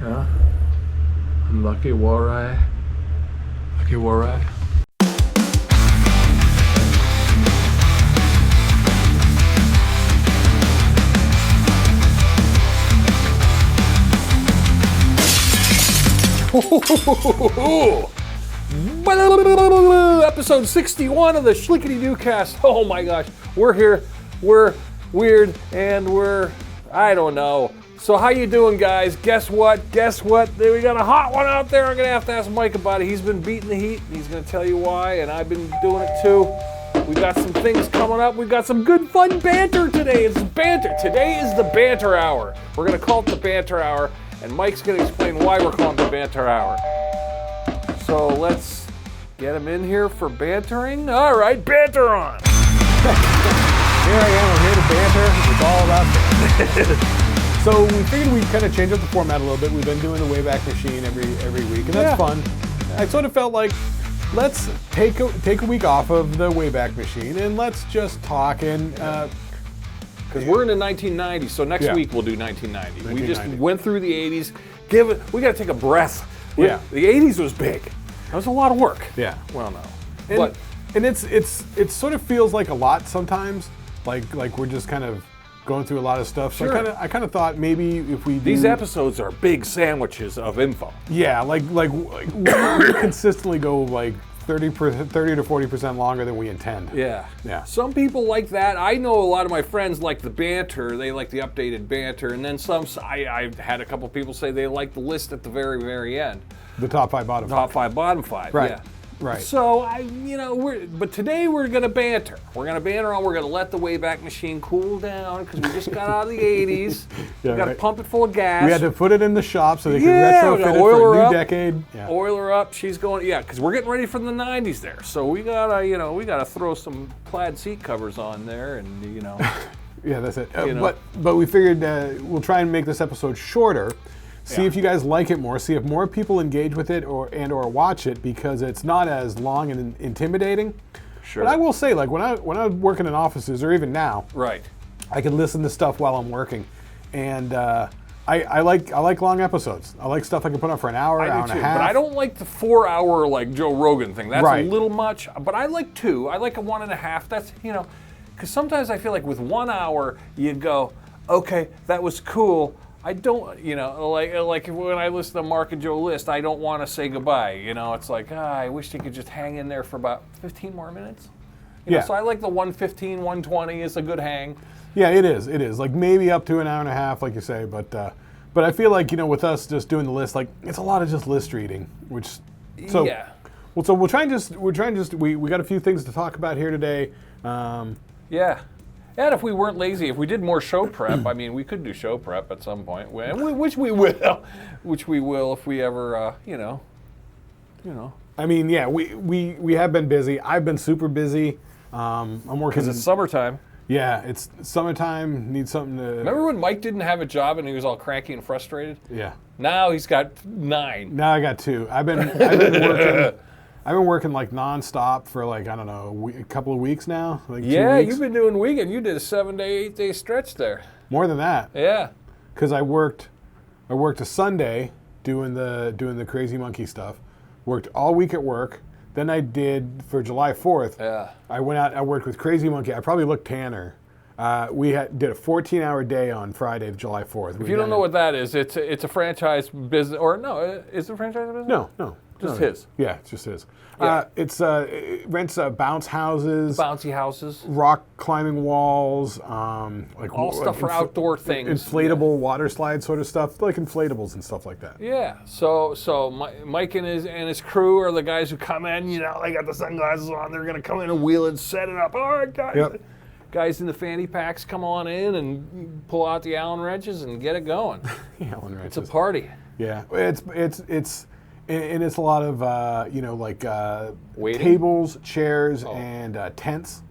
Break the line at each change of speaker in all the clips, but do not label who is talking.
Yeah. Lucky Warai. Lucky Warai. Episode 61 of the Shlicketty-doocast. Oh my gosh, we're here, we're weird, and I don't know. So how you doing, guys? Guess what? We got a hot one out there. I'm gonna have to ask Mike about it. He's been beating the heat, and he's gonna tell you why, and I've been doing it too. We got some things coming up. We've got some good fun banter today. It's banter. Today is the banter hour. We're gonna call it the banter hour, and Mike's gonna explain why we're calling it the banter hour. So let's get him in here for bantering. All right, banter on.
Here I am, I'm here to banter. It's all about banter. So we figured we'd kind of change up the format a little bit. We've been doing the Wayback Machine every week, and that's fun. I sort of felt like let's take a week off of the Wayback Machine and let's just talk and
because we're in the 1990s, so next week we'll do 1990. We just went through the 80s. We got to take a breath. The 80s was big. That was a lot of work.
Yeah.
Well, no.
And it sort of feels like a lot sometimes, like we're just kind of going through a lot of stuff. So
Sure.
I kind of thought maybe if we do,
These episodes are big sandwiches of info.
Yeah, like we consistently go like 30 to 40% longer than we intend.
Yeah.
Yeah.
Some people like that. I know a lot of my friends like the banter. They like the updated banter. And then I've had a couple people say they like the list at the very, very end.
The top five, bottom
Top five, bottom five.
Right.
Yeah.
Right.
So but today we're gonna banter. We're gonna banter on. We're gonna let the Wayback Machine cool down because we just got out of the 80s.
Yeah,
we got to
right.
pump it full of gas.
We had to put it in the shop so they could
we
retrofit
gotta
it
oil
for
her
a new
up.
decade. Yeah.
Oil her up. She's going. Yeah, because we're getting ready for the 90s there. So we gotta throw some plaid seat covers on there, and
Yeah, that's it. But we figured we'll try and make this episode shorter. See if you guys like it more. See if more people engage with it or watch it because it's not as long and intimidating.
Sure.
But I will say, like when I work in offices or even now,
Right.
I can listen to stuff while I'm working, and I like long episodes. I like stuff I can put on for an hour, hour and a half.
But I don't like the 4-hour like Joe Rogan thing. That's
Right.
a little much. But I like 2. I like a 1.5. That's because sometimes I feel like with 1 hour you go, okay, that was cool. I don't, like when I listen to Mark and Joe List, I don't want to say goodbye. It's like, I wish they could just hang in there for about 15 more minutes. So I like the 115, 120 is a good hang.
Yeah, it is. It is like maybe up to an hour and a half, like you say. But I feel like with us just doing the list, like it's a lot of just list reading, which so
Yeah.
Well, so we got a few things to talk about here today.
Yeah. And if we weren't lazy, if we did more show prep, we could do show prep at some point, which we will if we ever,
We have been busy. I've been super busy. I'm working.
Because it's summertime.
Yeah, it's summertime. Need something to.
Remember when Mike didn't have a job and he was all cranky and frustrated?
Yeah.
Now he's got 9.
Now I got 2. I've been working. I've been working like nonstop for like I don't know a couple of weeks now. Like 2 weeks.
You've been doing weekend. You did a 7-day, 8-day stretch there.
More than that.
Yeah.
Because I worked a Sunday doing the Crazy Monkey stuff. Worked all week at work. Then I did for July 4th.
Yeah.
I went out. I worked with Crazy Monkey. I probably looked tanner. We did a 14-hour day on Friday, July 4th.
If you don't know what that is, it's a franchise business. Or no, is it a franchise business?
No.
Just his.
Yeah, it's just his.
Yeah.
It rents bounce houses,
Bouncy houses.
rock climbing walls, like
All stuff for outdoor things.
inflatable water slide sort of stuff, like inflatables and stuff like that.
Yeah. So Mike and his crew are the guys who come in. They got the sunglasses on. They're gonna come in and wheel it, set it up. All right, guys.
Yep.
Guys in the fanny packs come on in and pull out the Allen wrenches and get it going.
Allen wrenches.
It's a party.
Yeah, it's a lot of
Waiting?
tables, chairs, and tents.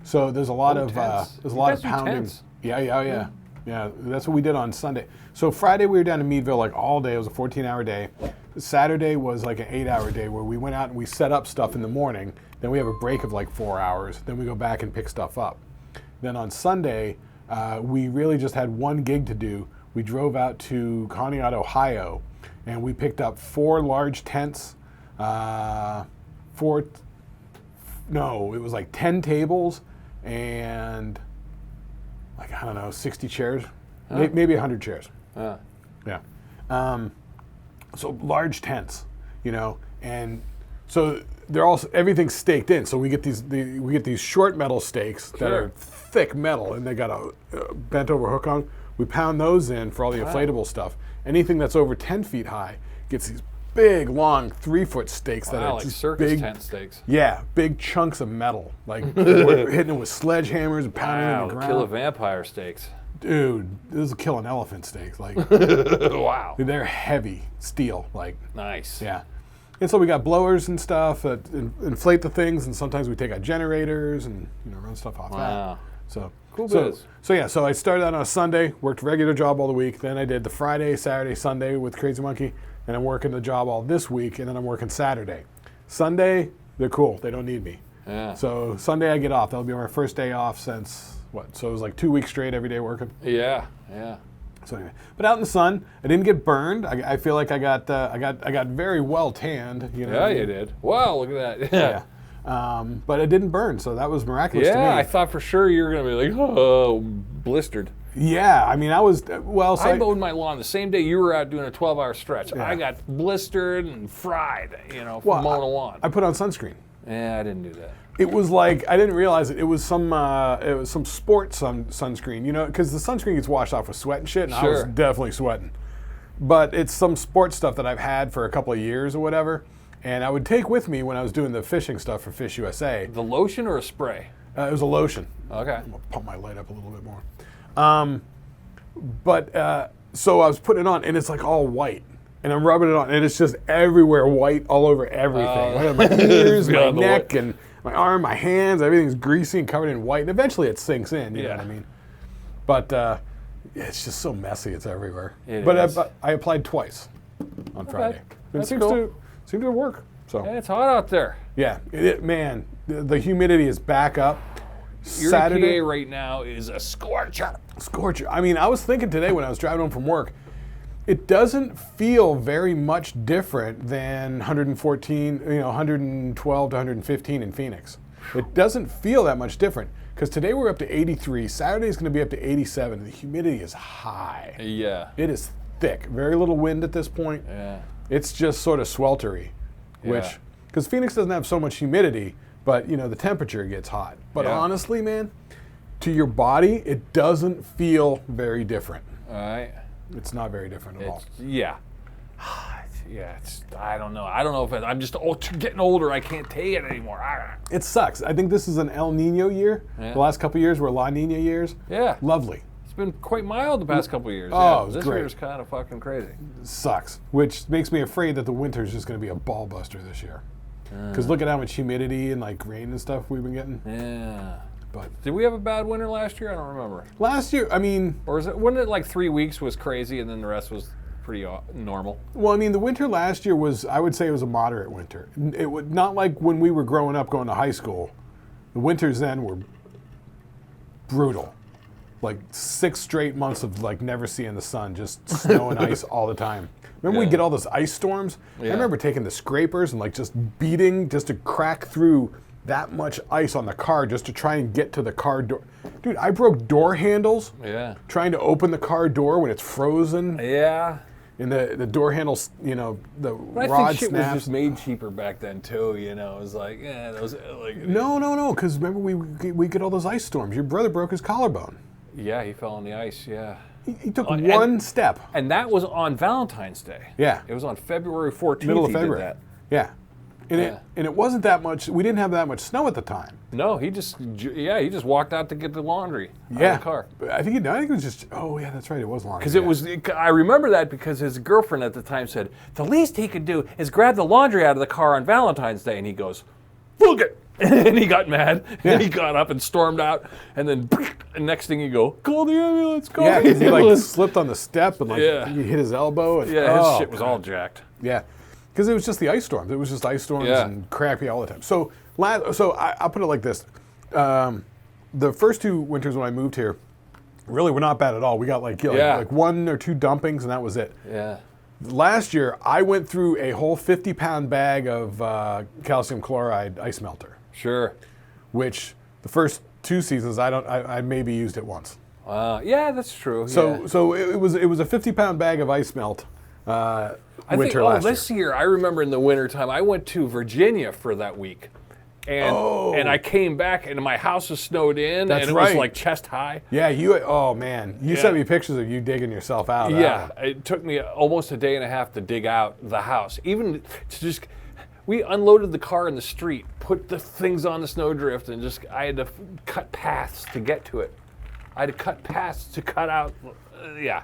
So there's a lot of
tents.
there's a
You
lot
guys
of
do
pounding.
tents.
Yeah. That's what we did on Sunday. So Friday we were down in Meadville like all day. It was a 14-hour day. Saturday was like an 8-hour day where we went out and we set up stuff in the morning. Then we have a break of like 4 hours. Then we go back and pick stuff up. Then on Sunday, we really just had one gig to do, we drove out to Conneaut, Ohio, and we picked up 4 large tents, it was like 10 tables and like, I don't know, 60 chairs, maybe 100 chairs. Yeah. So large tents, and so they're also, everything's staked in. So we get these short metal stakes that are thick metal, and they got a bent over hook on. We pound those in for all the inflatable stuff. Anything that's over 10 feet high gets these big, long 3-foot stakes that are
like
just
circus
big
tent stakes.
Yeah, big chunks of metal. Like we're hitting it with sledgehammers and pounding it in the ground.
Kill a vampire stakes.
Dude, this is kill an elephant steak. Like,
wow.
Dude, they're heavy steel. Like,
nice.
Yeah. And so we got blowers and stuff that inflate the things, and sometimes we take out generators and run stuff off that. So
cool biz.
So I started out on a Sunday, worked a regular job all the week. Then I did the Friday, Saturday, Sunday with Crazy Monkey, and I'm working the job all this week, and then I'm working Saturday. Sunday, they're cool. They don't need me.
Yeah.
So Sunday I get off. That'll be my first day off since what? So it was like 2 weeks straight every day working.
Yeah.
So anyway, but out in the sun, I didn't get burned. I feel like I got very well tanned.
Yeah, you did. Wow, look at that. Yeah.
But it didn't burn, so that was miraculous to me.
Yeah, I thought for sure you were gonna be like, oh, blistered.
Yeah, I mean, I was well. So
I mowed my lawn the same day you were out doing a 12-hour stretch. Yeah. I got blistered and fried, from mowing a lawn.
I put on sunscreen.
Yeah, I didn't do that.
It was like, I didn't realize it. It was some sports sunscreen, because the sunscreen gets washed off with sweat and shit, and I was definitely sweating. But it's some sports stuff that I've had for a couple of years or whatever, and I would take with me when I was doing the fishing stuff for Fish USA.
The lotion or a spray?
It was a lotion.
Okay.
I'm gonna pump my light up a little bit more. So I was putting it on, and it's like all white. And I'm rubbing it on, and it's just everywhere white all over everything. My ears, my neck, and my arm, my hands, everything's greasy and covered in white. And eventually it sinks in, you know what I mean? But it's just so messy, it's everywhere. But I applied twice on Friday.
That's
it seemed to work. So.
Yeah, it's hot out there.
Yeah, man, the humidity is back up.
Your
Saturday
EPA right now is a scorcher.
Scorcher. I mean, I was thinking today when I was driving home from work, it doesn't feel very much different than 114, 112 to 115 in Phoenix. It doesn't feel that much different because today we're up to 83. Saturday's going to be up to 87. The humidity is high.
Yeah.
It is thick. Very little wind at this point.
Yeah.
It's just sort of sweltery, which, because Phoenix doesn't have so much humidity, but the temperature gets hot. But honestly, man, to your body, it doesn't feel very different.
All right.
It's not very different at all.
Yeah. Yeah, I don't know. I don't know if I'm just getting older. I can't take it anymore.
It sucks. I think this is an El Nino year. Yeah. The last couple of years were La Nina years.
Yeah.
Lovely.
It's been quite mild the past couple of years.
Oh,
this
great.
year's kind of fucking crazy.
It sucks, which makes me afraid that the winter is just going to be a ball buster this year. Because look at how much humidity and like rain and stuff we've been getting.
Yeah.
But
did we have a bad winter last year? I don't remember.
Last year, I mean...
Or wasn't it like 3 weeks was crazy and then the rest was pretty normal?
Well, I mean, the winter last year was, I would say it was a moderate winter. It would not like when we were growing up going to high school. The winters then were brutal. Like 6 straight months of like never seeing the sun, just snow and ice all the time. Remember we'd get all those ice storms? Yeah. I remember taking the scrapers and like just beating just to crack through that much ice on the car just to try and get to the car door. Dude, I broke door handles trying to open the car door when it's frozen.
Yeah.
And the door handles, the
but
rod
I think shit
snaps.
was just made cheaper back then too, It was like, those like...
No, because remember we get all those ice storms. Your brother broke his collarbone.
Yeah, he fell on the ice,
He took one step.
And that was on Valentine's Day.
Yeah.
It was on February 14th.
Middle of February.
Did that.
Yeah. And it wasn't that much. We didn't have that much snow at the time.
No, he just walked out to get the laundry out of the car.
I think it was just. Oh yeah, that's right. It was laundry.
Because I remember that because his girlfriend at the time said the least he could do is grab the laundry out of the car on Valentine's Day, and he goes, "Fuck it," and he got mad. And he got up and stormed out, and then and next thing you go, call the ambulance. Call the ambulance.
He like slipped on the step and he hit his elbow. And,
his shit was all jacked.
Yeah. Because it was just the ice storms. It was just ice storms and crappy all the time. So I'll put it like this. The first 2 winters when I moved here, Really, we're not bad at all. We got like 1 or 2 dumpings, and that was it.
Yeah.
Last year, I went through a whole 50-pound bag of calcium chloride ice melter.
Sure.
Which the first 2 seasons, I maybe used it once.
Yeah, that's true.
So it was a 50-pound bag of ice melt. Last
this year, I remember in the wintertime, I went to Virginia for that week. And I came back, and my house was snowed in, and it was like chest high.
Yeah, you sent me pictures of you digging yourself out.
Yeah, it took me almost a day and a half to dig out the house. Even to just, we unloaded the car in the street, put the things on the snowdrift, and I had to cut paths to get to it. I had to cut paths to cut out.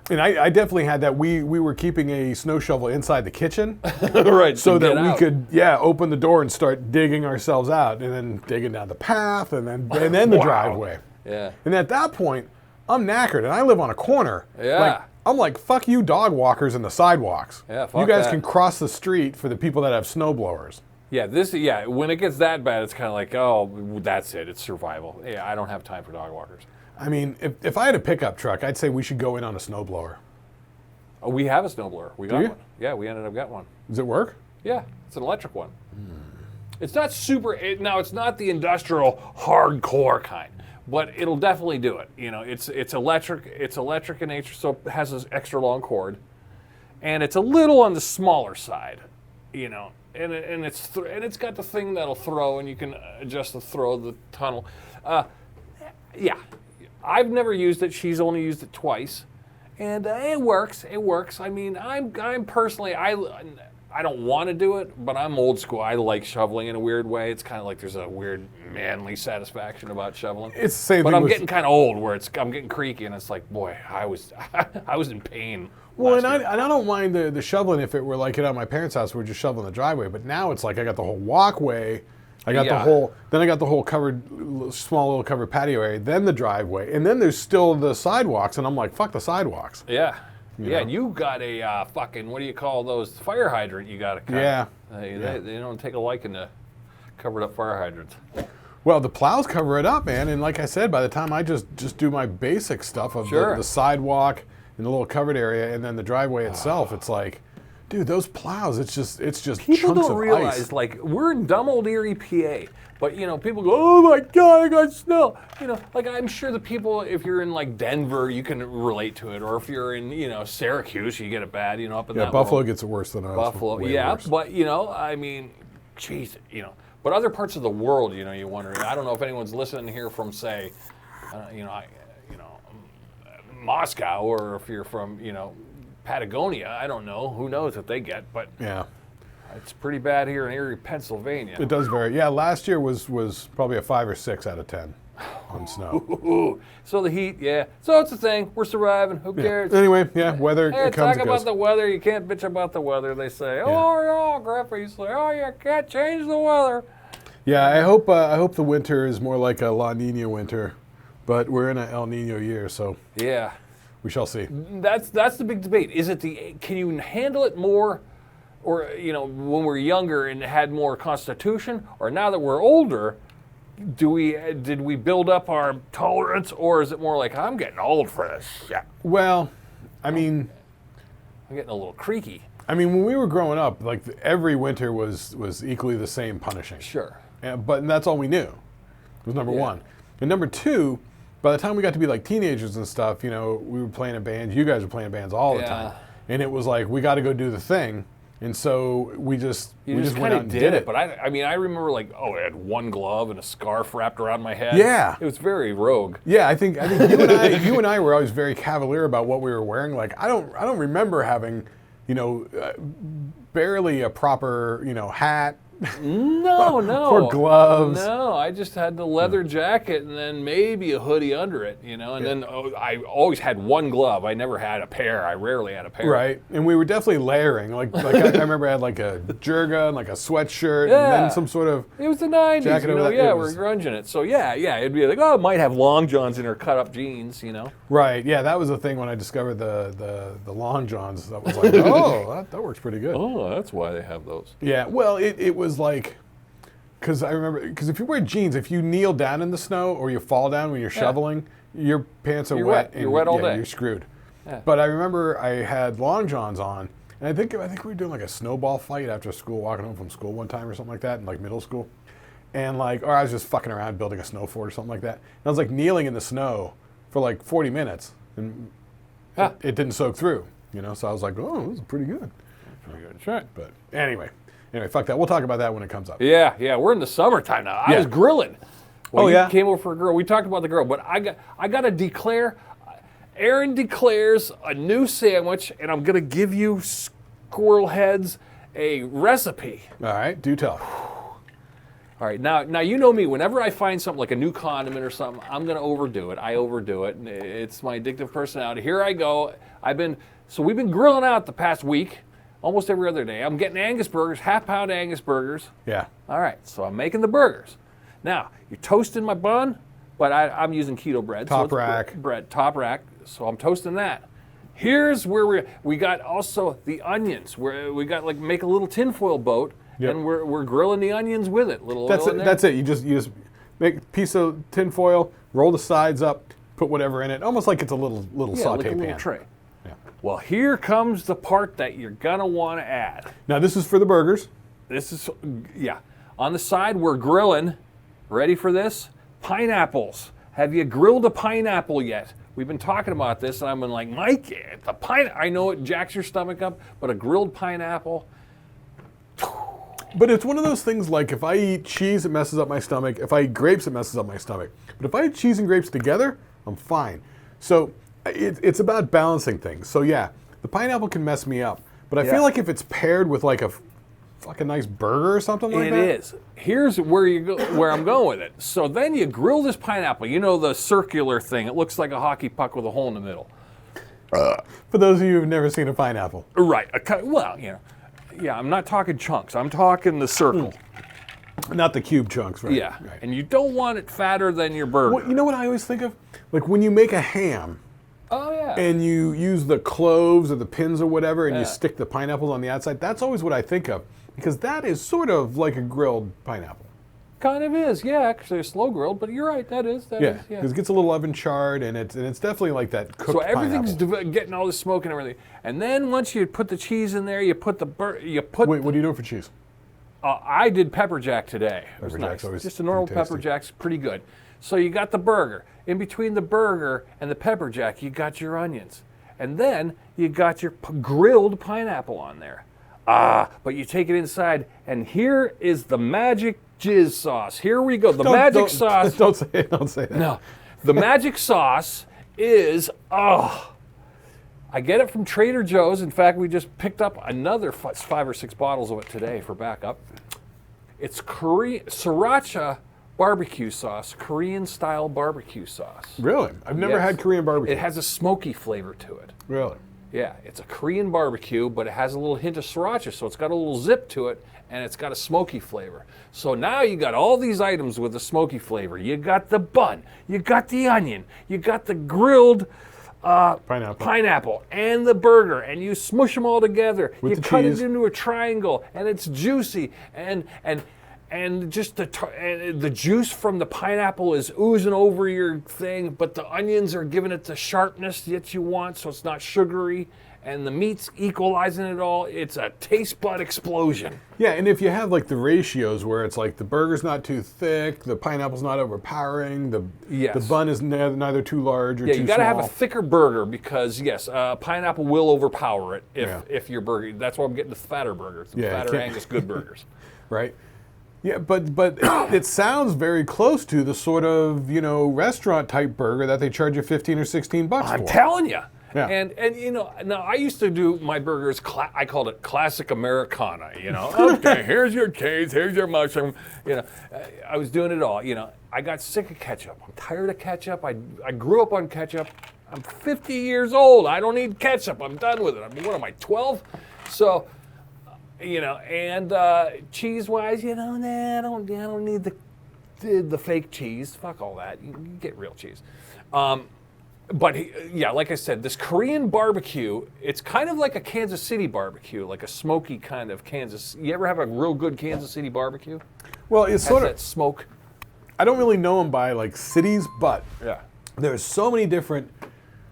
And I definitely had that. We were keeping a snow shovel inside the kitchen,
right?
So that we could open the door and start digging ourselves out, and then digging down the path, and then the driveway.
Yeah.
And at that point, I'm knackered, and I live on a corner.
Yeah.
I'm like, fuck you, dog walkers and the sidewalks.
Yeah. Fuck
you guys
that.
can cross the street for the people that have snow blowers.
Yeah. When it gets that bad, it's kind of like, oh, that's it. It's survival. Yeah. I don't have time for dog walkers.
I mean, if I had a pickup truck, I'd say we should go in on a snowblower.
Oh, we have a snowblower. We got
you?
one. Yeah, we ended up getting one.
Does it work?
Yeah, it's an electric one. It's not super. Now, it's not the industrial hardcore kind, but it'll definitely do it. You know, it's electric. It's electric in nature, so it has this extra long cord, and it's a little on the smaller side. You know, and it's got the thing that'll throw, and you can adjust the throw of the tunnel. Yeah. I've never used it. She's only used it twice, and it works. It works. I mean, I'm personally, I don't want to do it, but I'm old school. I like shoveling in a weird way. It's kind of like there's a weird manly satisfaction about shoveling.
It's the same
but
thing.
I'm getting kind of old, where I'm getting creaky, and it's like, boy, I was in pain.
Well, and I don't mind the shoveling if it were like it at my parents' house. We're just shoveling the driveway, but now it's like I got the whole walkway. I got the whole covered, small little covered patio area, then the driveway, and then there's still the sidewalks, and I'm like, fuck the sidewalks.
Yeah. And you got a fucking, what do you call those, fire hydrant you got to cut.
Yeah.
They don't take a liking to covered up fire hydrants.
Well, the plows cover it up, man, and like I said, by the time I just do my basic stuff of the sidewalk and the little covered area, and then the driveway itself, it's like, dude, those plows, it's just
people
chunks
don't
of
realize,
ice.
like, we're in dumb old Erie, PA, but, you know, people go, oh my God, I got snow. You know, like, I'm sure the people, if you're in, like, Denver, you can relate to it, or if you're in, you know, Syracuse, you get it bad, you know, up in that
Buffalo
world.
gets it worse than us.
Buffalo,
worse.
But, you know, I mean, geez, you know, but other parts of the world, you know, you wonder, I don't know if anyone's listening here from, say, Moscow, or if you're from, you know, Patagonia, I don't know. Who knows what they get, but
yeah,
it's pretty bad here in Erie, Pennsylvania.
It does vary. Yeah, last year was probably a 5 or 6 out of 10 on snow.
Ooh. So the heat, yeah. So it's a thing. We're surviving. Who cares?
Anyway, weather.
Hey,
it comes
talk about the weather. You can't bitch about the weather. They say, oh, Griffey, you say, oh, you can't change the weather.
Yeah, I hope the winter is more like a La Nina winter, but we're in an El Nino year, so
yeah.
We shall see.
That's the big debate. Can you handle it more, or, you know, when we're younger and had more constitution, or now that we're older, did we build up our tolerance, or is it more like, I'm getting old for this shit?
Well, I mean,
I'm getting a little creaky.
I mean, when we were growing up, like every winter was equally the same punishing.
Sure.
But that's all we knew. It was number one. And number two, by the time we got to be like teenagers and stuff, you know, we were playing in bands. You guys were playing bands all the time, and it was like we got to go do the thing. And so we just went out and did it.
But I mean, I remember like, I had one glove and a scarf wrapped around my head.
Yeah,
it was very rogue.
Yeah, I think you and I were always very cavalier about what we were wearing. Like I don't remember having, you know, barely a proper, you know, hat.
No.
Or gloves.
No, I just had the leather jacket and then maybe a hoodie under it, you know, and then I always had one glove. I never had a pair. I rarely had a pair.
Right, and we were definitely layering. Like I remember I had like a jerga and like a sweatshirt and then some sort of
It was the 90s,
jacket
you know,
we're
grunging it. So yeah, it'd be like, it might have long johns in her cut up jeans, you know.
Right, yeah, that was the thing when I discovered the long johns. That was like, that works pretty good.
Oh, that's why they have those.
Yeah, well, it was like, because I remember, if you wear jeans, if you kneel down in the snow or you fall down when you're shoveling, your pants are
You're
wet.
wet. You're wet all day.
You're screwed.
Yeah.
But I remember I had long johns on, and I think we were doing like a snowball fight after school, walking home from school one time or something like that, in like middle school. And like, or I was just fucking around building a snow fort or something like that. And I was like kneeling in the snow for like 40 minutes, and it didn't soak through, you know? So I was like, oh, this is pretty good.
Pretty good. That's right.
But anyway, fuck that. We'll talk about that when it comes up.
Yeah, we're in the summertime now. I was grilling. Well, you came over for a grill. We talked about the grill, but I got to declare, Aaron declares a new sandwich, and I'm going to give you squirrel heads a recipe.
All right, do tell.
All right, now you know me. Whenever I find something like a new condiment or something, I'm going to overdo it. I overdo it. It's my addictive personality. Here I go. We've been grilling out the past week, almost every other day. I'm getting Angus burgers, half-pound Angus burgers.
Yeah.
All right, so I'm making the burgers. Now, you're toasting my bun, but I'm using keto bread.
Top rack.
Bread, top rack, so I'm toasting that. Here's where we got also the onions. Where we got make a little tinfoil boat, and we're grilling the onions with it. Little oil in there.
That's it. You just make a piece of tinfoil, roll the sides up, put whatever in it, almost like it's a little saute
like a
pan.
little tray.
Yeah.
Well, here comes the part that you're gonna want to add.
Now this is for the burgers.
This is on the side we're grilling. Ready for this? Pineapples. Have you grilled a pineapple yet? We've been talking about this, and I've been like, Mike, I know it jacks your stomach up, but a grilled pineapple.
But it's one of those things like if I eat cheese, it messes up my stomach. If I eat grapes, it messes up my stomach. But if I eat cheese and grapes together, I'm fine. So it's about balancing things. So yeah, the pineapple can mess me up. But I feel like if it's paired with like a fucking nice burger or something like that.
It is. Here's where I'm going with it. So then you grill this pineapple. You know the circular thing. It looks like a hockey puck with a hole in the middle.
For those of you who've never seen a pineapple.
Right. Well, yeah, I'm not talking chunks. I'm talking the circle.
Not the cube chunks, right?
Yeah.
Right.
And you don't want it fatter than your burger.
Well, you know what I always think of? Like when you make a ham.
Oh, yeah.
And you use the cloves or the pins or whatever, and you stick the pineapples on the outside. That's always what I think of, because that is sort of like a grilled pineapple.
Kind of is, yeah. Actually, a slow grilled, but you're right. That is.
Yeah, because it gets a little oven charred, and it's definitely like that cooked pineapple.
So everything's getting all the smoke and everything, and then once you put the cheese in there, you put
Wait, what are you doing for cheese?
I did pepper jack today. It was
Pepper jack's
nice.
always
Just a normal
tasty.
pepper jack's pretty good. So you got the burger. In between the burger and the pepper jack, you got your onions. And then you got your grilled pineapple on there. But you take it inside, and here is the magic jizz sauce. Here we go. The magic sauce.
Don't say it. Don't say that.
No. The magic sauce is, I get it from Trader Joe's. In fact, we just picked up another 5 or 6 bottles of it today for backup. It's sriracha barbecue sauce, Korean-style barbecue sauce.
Really? I've never had Korean barbecue.
It has a smoky flavor to it.
Really?
Yeah, it's a Korean barbecue, but it has a little hint of sriracha, so it's got a little zip to it, and it's got a smoky flavor. So now you got all these items with a smoky flavor. You got the bun, you got the onion, you got the grilled pineapple, and the burger, and you smush them all together.
With
you
the
cut
cheese.
it into a triangle, and it's juicy, and just the juice from the pineapple is oozing over your thing, but the onions are giving it the sharpness that you want, so it's not sugary, and the meat's equalizing it all. It's a taste bud explosion.
Yeah, and if you have like the ratios where it's like the burger's not too thick, the pineapple's not overpowering, the bun is neither too large or too small.
Yeah, you got to have a thicker burger because, yes, pineapple will overpower it if your burger. That's why I'm getting the fatter burgers, the fatter Angus good burgers.
Right. Yeah, but it sounds very close to the sort of, restaurant type burger that they charge you $15 or $16 for.
I'm telling you.
Yeah.
And now I used to do my burgers, I called it classic Americana, Okay, here's your cheese, here's your mushroom, I was doing it all, I got sick of ketchup. I'm tired of ketchup. I grew up on ketchup. I'm 50 years old. I don't need ketchup. I'm done with it. What am I, 12? So, and cheese-wise, I don't need the fake cheese. Fuck all that. You get real cheese. But like I said, this Korean barbecue, it's kind of like a Kansas City barbecue, like a smoky kind of Kansas. You ever have a real good Kansas City barbecue?
Well, it's sort of
that smoke.
I don't really know them by like cities, but there's so many different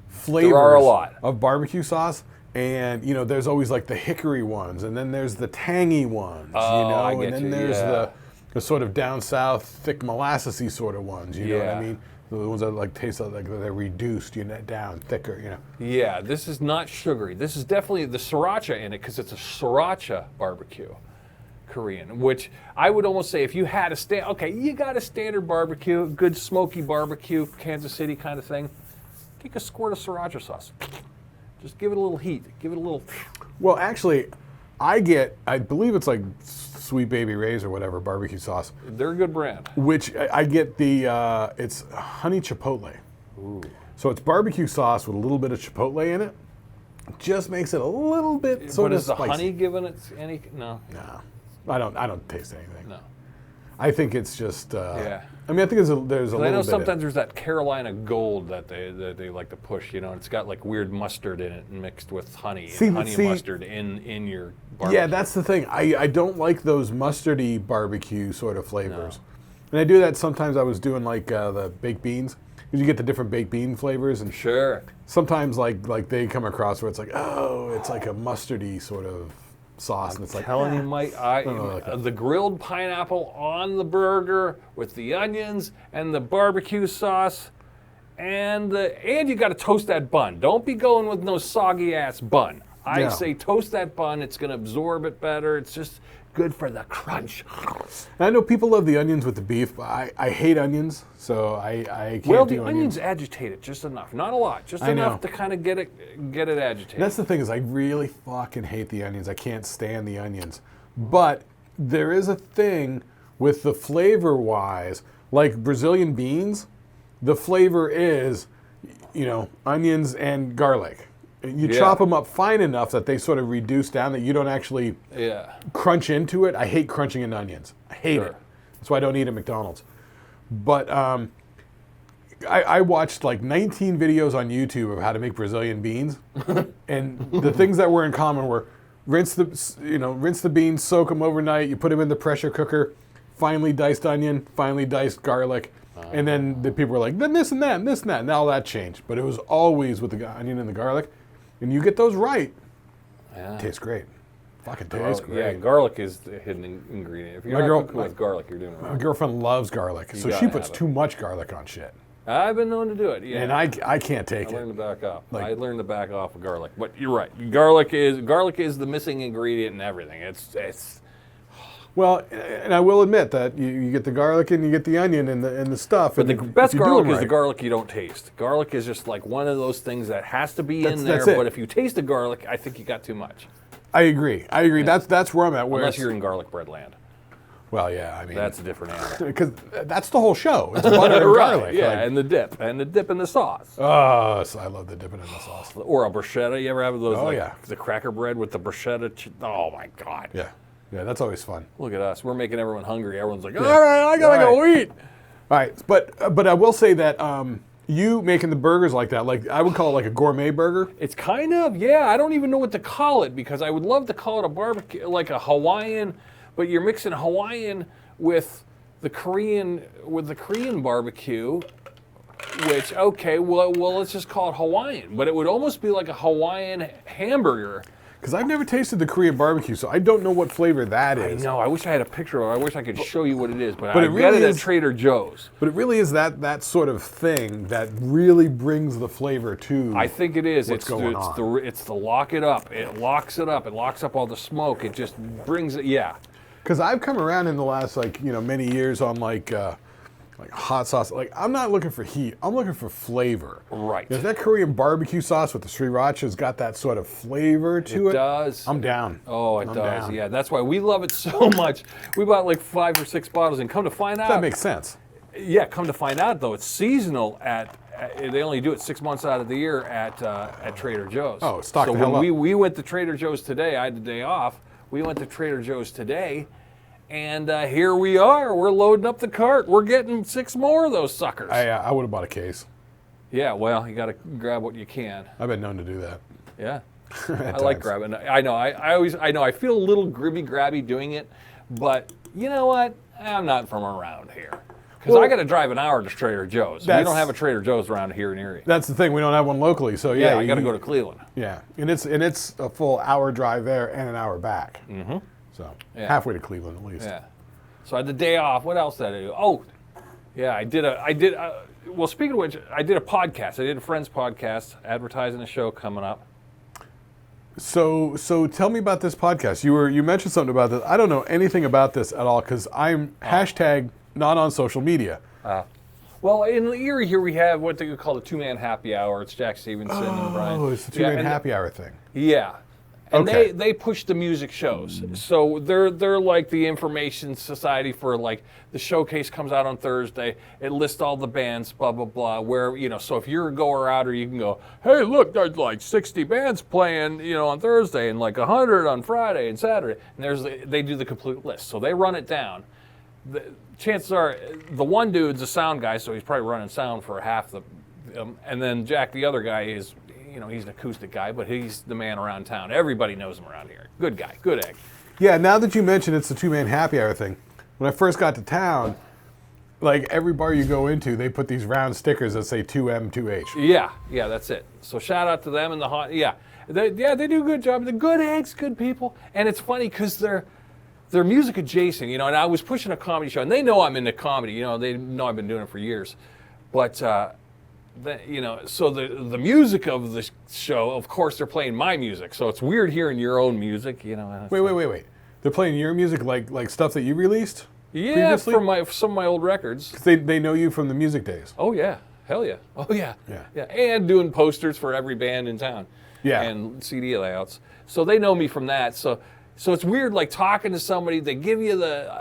flavors
There are a lot.
of barbecue sauce. And, you know, there's always like the hickory ones, and then there's the tangy ones,
Oh,
you know,
I get
and then
you,
there's
yeah.
the sort of down south, thick molassesy sort of ones, you know what
Yeah.
I mean? The ones that like taste like they're reduced, you know, down, thicker, you know.
Yeah, this is not sugary. This is definitely the sriracha in it because it's a sriracha barbecue, Korean. Which I would almost say if you had you got a standard barbecue, good smoky barbecue, Kansas City kind of thing. Take a squirt of sriracha sauce. Just give it a little heat. Give it a little.
Well, actually, I believe it's like Sweet Baby Ray's or whatever barbecue sauce,
They're a good brand.
which I get it's honey chipotle.
Ooh.
So it's barbecue sauce with a little bit of chipotle in it. Just makes it a little bit sort
But
of
is the
spicy.
honey giving it any? No.
No, I don't taste anything.
No.
I think it's just.
Yeah.
I mean, I think there's a little
I know
bit.
sometimes there's that Carolina Gold that they like to push. You know, it's got like weird mustard in it mixed with honey.
See,
and honey and mustard in your barbecue.
Yeah, that's the thing. I don't like those mustardy barbecue sort of flavors. And I do that sometimes. I was doing like the baked beans. You get the different baked bean flavors, and
Sure.
sometimes like they come across where it's like, oh, it's like a mustardy sort of sauce, and it's like,
Telling you, Mike,
like that.
the grilled pineapple on the burger with the onions and the barbecue sauce, and you got to toast that bun. Don't be going with no soggy ass bun. I
Yeah.
say toast that bun. It's going to absorb it better. It's just good for the crunch.
And I know people love the onions with the beef, but I hate onions, so I can't
Well,
do
the onions agitate it just enough, not a lot, just
I
enough
know.
to kind of get it agitated.
And that's the thing is I really fucking hate the onions. I can't stand the onions. But there is a thing with the flavor-wise, like Brazilian beans, the flavor is, you know, onions and garlic. You
Yeah.
chop them up fine enough that they sort of reduce down that you don't actually
Yeah.
crunch into it. I hate crunching into onions. I hate
Sure.
it. That's why I don't eat at McDonald's. But I watched like 19 videos on YouTube of how to make Brazilian beans, and the things that were in common were rinse the beans, soak them overnight. You put them in the pressure cooker, finely diced onion, finely diced garlic, and then the people were like, then this and that and this and that. And all that changed, but it was always with the onion and the garlic, and you get those right,
Yeah.
tastes great. Fucking tastes great.
Yeah, garlic is the hidden ingredient. If you're not cooking with garlic, you're doing it
My
wrong.
girlfriend loves garlic, so
gotta
she puts
have it.
too much garlic on shit,
I've been known to do it. Yeah.
and I can't take
I learned
it.
to back off.
Like-
I learned to back off of garlic. But you're right. Garlic is the missing ingredient in everything. It's
Well, and I will admit that you get the garlic and you get the onion and the stuff.
but the
and if
best
you do
garlic
them
is the
right-
garlic you don't taste. Garlic is just like one of those things that has to be in there.
That's it.
But if you taste the garlic, I think you got too much.
I agree. That's where I'm at. Where
Unless
it's-
you're in garlic bread land.
well, yeah, I mean
That's a different animal.
because that's the whole show. It's butter and garlic.
Yeah,
like,
and the dip in the sauce.
oh, so I love the dipping in the sauce.
Or a bruschetta. You ever have those?
Oh,
like,
yeah.
The cracker bread with the bruschetta. Oh my God.
Yeah, that's always fun.
Look at us. We're making everyone hungry. Everyone's like, all right, I gotta
All
go eat.
All right, but I will say that you making the burgers like that, like I would call it like a gourmet burger.
It's kind of, yeah, I don't even know what to call it because I would love to call it a barbecue, like a Hawaiian, but you're mixing Hawaiian with the Korean barbecue, which, okay, well, let's just call it Hawaiian, but it would almost be like a Hawaiian hamburger.
Because I've never tasted the Korean barbecue, so I don't know what flavor that
I
is.
know, I wish I had a picture of it. I wish I could show you what it is, but
But
I
it
get
really
it at
is-
Trader Joe's.
But it really is that sort of thing that really brings the flavor to.
I think it is.
What's going on?
It's the lock it up. It locks it up. It locks up all the smoke. It just brings it. Yeah.
Because I've come around in the last many years on like hot sauce. Like I'm not looking for heat. I'm looking for flavor.
Right.
If that Korean barbecue sauce with the sriracha's got that sort of flavor to it,
It does.
I'm down.
Oh, it
I'm
does.
down.
Yeah, that's why we love it so much. We bought like 5 or 6 bottles, and come to find out,
That makes sense.
yeah, come to find out though, it's seasonal they only do it 6 months out of the year at Trader Joe's.
Oh, stock
so
the hell
when
up.
we went to Trader Joe's today, I had the day off. We went to Trader Joe's today, and here we are. We're loading up the cart. We're getting 6 more of those suckers.
I would have bought a case.
Yeah, well, you got to grab what you can.
I've been known to do that.
Yeah.
At
I like
times.
grabbing. I know. I know. I feel a little gribby grabby doing it, but you know what? I'm not from around here. Because I got to drive an hour to Trader Joe's. We
That's-
don't have a Trader Joe's around here in Erie.
That's the thing. We don't have one locally, so
Yeah, I got to go to Cleveland.
Yeah, and it's a full hour drive there and an hour back.
Mm-hmm.
So
Yeah.
halfway to Cleveland at least.
Yeah. So I had the day off. What else did I do? Oh, yeah, well, speaking of which, I did a podcast. I did a friend's podcast, advertising a show coming up.
So tell me about this podcast. You mentioned something about this. I don't know anything about this at all because I'm hashtag not on social media.
Well, in Erie here we have what they call the two-man happy hour. It's Jack Stevenson and Brian.
Oh, it's the two-man happy hour thing.
Yeah. And
Okay.
they push the music shows. So they're like the information society for like the showcase comes out on Thursday. It lists all the bands, blah, blah, blah, where, so if you're a goer outer, you can go, hey, look, there's like 60 bands playing, on Thursday and like 100 on Friday and Saturday. And they do the complete list. So they run it down. Chances are the one dude's a sound guy, so he's probably running sound for half the, and then Jack, the other guy, is, he's an acoustic guy, but he's the man around town. Everybody knows him around here. Good guy, good egg.
Yeah, now that you mention it's the two-man happy hour thing, when I first got to town, like every bar you go into, they put these round stickers that say 2M, 2H.
Yeah, that's it. So shout out to them and the hot, they do a good job. They're good eggs, good people, and it's funny because they're music adjacent, and I was pushing a comedy show, and they know I'm into comedy, they know I've been doing it for years, but so the music of the show, of course, they're playing my music, so it's weird hearing your own music,
Wait. They're playing your music like stuff that you released?
Yeah,
previously?
from some of my old records.
'Cause they know you from the music days.
Oh yeah, hell yeah. Oh yeah.
Yeah.
And doing posters for every band in town.
Yeah.
And CD layouts. So they know me from that. So it's weird, like talking to somebody. They give you the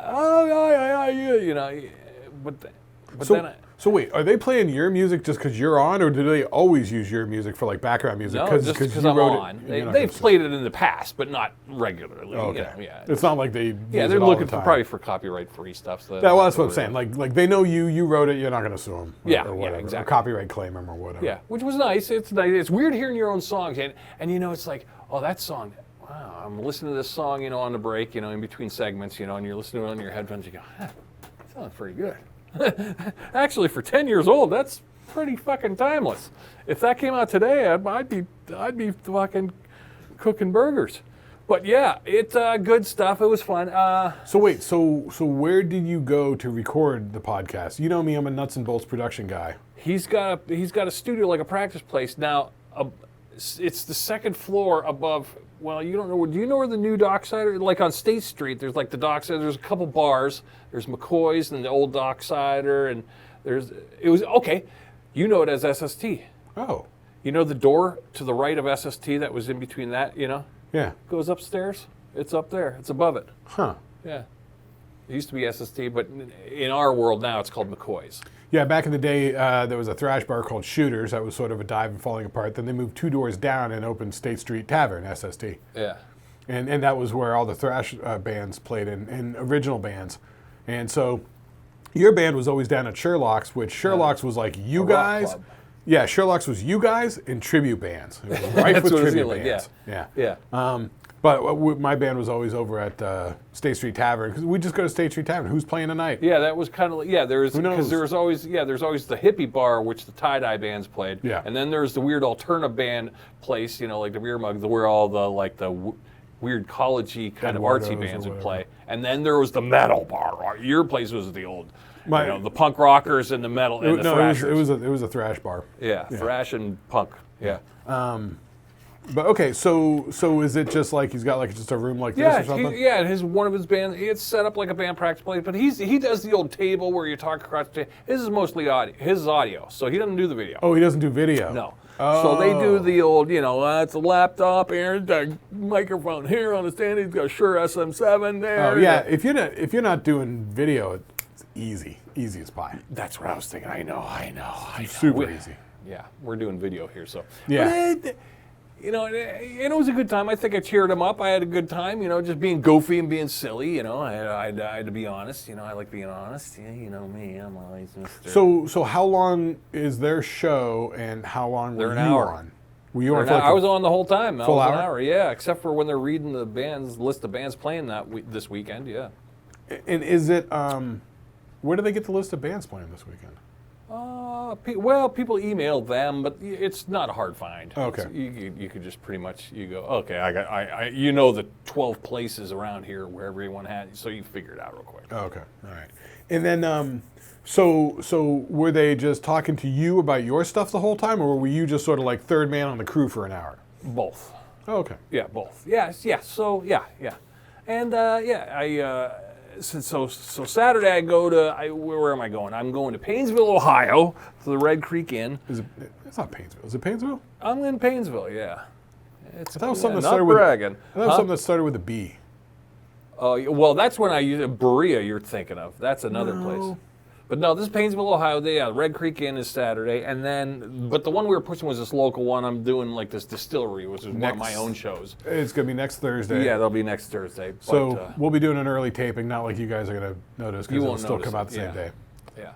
So wait, are they playing your music just because you're on, or do they always use your music for like background music?
No, just because I'm on. They've played it in the past, but not regularly.
Oh, okay.
Yeah.
It's not like they.
Yeah, they're looking for probably for copyright-free stuff. So
well, that's what I'm saying. Like they know you wrote it. You're not going to sue them.
Yeah,
or whatever,
exactly.
Or copyright claim them or whatever.
Yeah, which was nice. It's nice. It's weird hearing your own songs, and it's like, oh, that song. Wow, I'm listening to this song, on the break, in between segments, and you're listening to it on your headphones. You go, that sounds pretty good. Actually, for 10 years old, that's pretty fucking timeless. If that came out today, I'd be fucking cooking burgers. But yeah, it's good stuff. It was fun.
So wait, so where did you go to record the podcast? You know me, I'm a nuts and bolts production guy.
He's got a studio, like a practice place. Now, it's the second floor above. Well, you don't know. Do you know where the new Docksider? Like on State Street, there's like the Docksider. There's a couple bars. There's McCoy's and the old Docksider, and you know it as SST.
Oh.
You know the door to the right of SST that was in between that.
Yeah.
Goes upstairs. It's up there. It's above it.
Huh.
Yeah. It used to be SST, but in our world now it's called McCoy's.
Yeah, back in the day, there was a thrash bar called Shooters that was sort of a dive and falling apart. Then they moved 2 doors down and opened State Street Tavern, SST.
Yeah.
And that was where all the thrash bands played in original bands. And so your band was always down at Sherlock's, which Sherlock's was like you guys.
Club.
Yeah, Sherlock's was you guys and tribute bands. It was rife with tribute bands.
Yeah.
But my band was always over at State Street Tavern because we just go to State Street Tavern. Who's playing tonight?
Yeah, that was kind of like, there's always the hippie bar which the tie-dye bands played.
Yeah.
And then there's the weird alternative band place, like the Beer Mug, where all the weird college-y kind of artsy bands would play. And then there was the metal bar. Right? Your place was the old, the punk rockers and the metal and the thrashers.
It was a thrash bar.
Yeah, thrash and punk. Yeah.
But okay, so is it just like he's got like just a room like this or something?
One of his bands, it's set up like a band practice place, but he does the old table where you talk across the table. This is mostly audio, so he doesn't do the video.
Oh, he doesn't do video.
No.
Oh.
So they do the old, it's a laptop here, a microphone here on the stand. He's got a Shure SM7 there.
Oh yeah, if you're not doing video, it's easy as pie.
That's what I was thinking. I know.
Super easy.
Yeah, we're doing video here, so
yeah.
But it was a good time. I think I cheered him up. I had a good time, just being goofy and being silly. I had to be honest. I like being honest. Yeah, you know me. I'm always Mr.
So how long is their show, and how long were you on? Were you on?
I was on the whole time.
Full
hour?
An
hour, yeah. Except for when they're reading the list of bands playing this weekend. Yeah.
And is it Where do they get the list of bands playing this weekend?
Well, people email them, but it's not a hard find.
Okay.
You could just pretty much, you go, okay, I you know the 12 places around here where everyone had, so you figure it out real quick.
Okay, all right. And then, so were they just talking to you about your stuff the whole time, or were you just sort of like third man on the crew for an hour?
Both.
Oh, okay.
Yeah, both. Yes. So yeah. And so Saturday I go to, where am I going? I'm going to Painesville, Ohio, to the Red Creek Inn.
It's not Painesville. Is it Painesville?
I'm in Painesville, yeah.
I thought it was something that
not
started
bragging.
with. I thought it was something that started with a B.
Oh, well, that's when I use Berea. You're thinking of. That's another place. But no, this is Painesville, Ohio. Red Creek Inn is Saturday, and then, but the one we were pushing was this local one. I'm doing like this distillery, which is one of my own shows.
It's gonna be next Thursday.
Yeah, that'll be next Thursday.
So we'll be doing an early taping, not like you guys are gonna notice because it'll still come out the same day.
Yeah.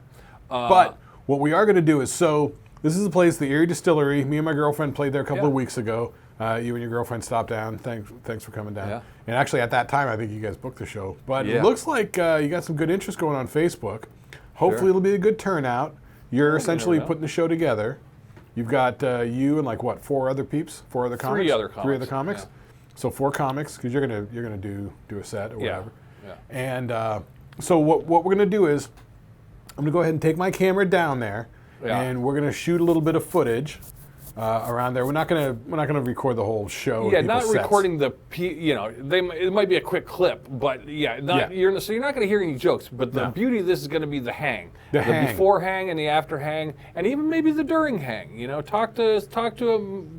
But what we are gonna do is, so this is the place, the Erie Distillery. Me and my girlfriend played there a couple of weeks ago. You and your girlfriend stopped down. Thanks for coming down.
Yeah.
And actually, at that time, I think you guys booked the show. But it looks like you got some good interest going on Facebook. Hopefully, it'll be a good turnout. You're essentially putting the show together. You've got you and like what, four other comics? Three other comics.
Yeah.
So 4 comics, because you're gonna do a set or whatever.
Yeah.
And so what we're gonna do is, I'm gonna go ahead and take my camera down there, and we're gonna shoot a little bit of footage around there. We're not gonna record the whole show.
Yeah, not recording it might be a quick clip, but you're not gonna hear any jokes. But the beauty of this is gonna be the hang, the before hang and the after hang, and even maybe the during hang. Talk to a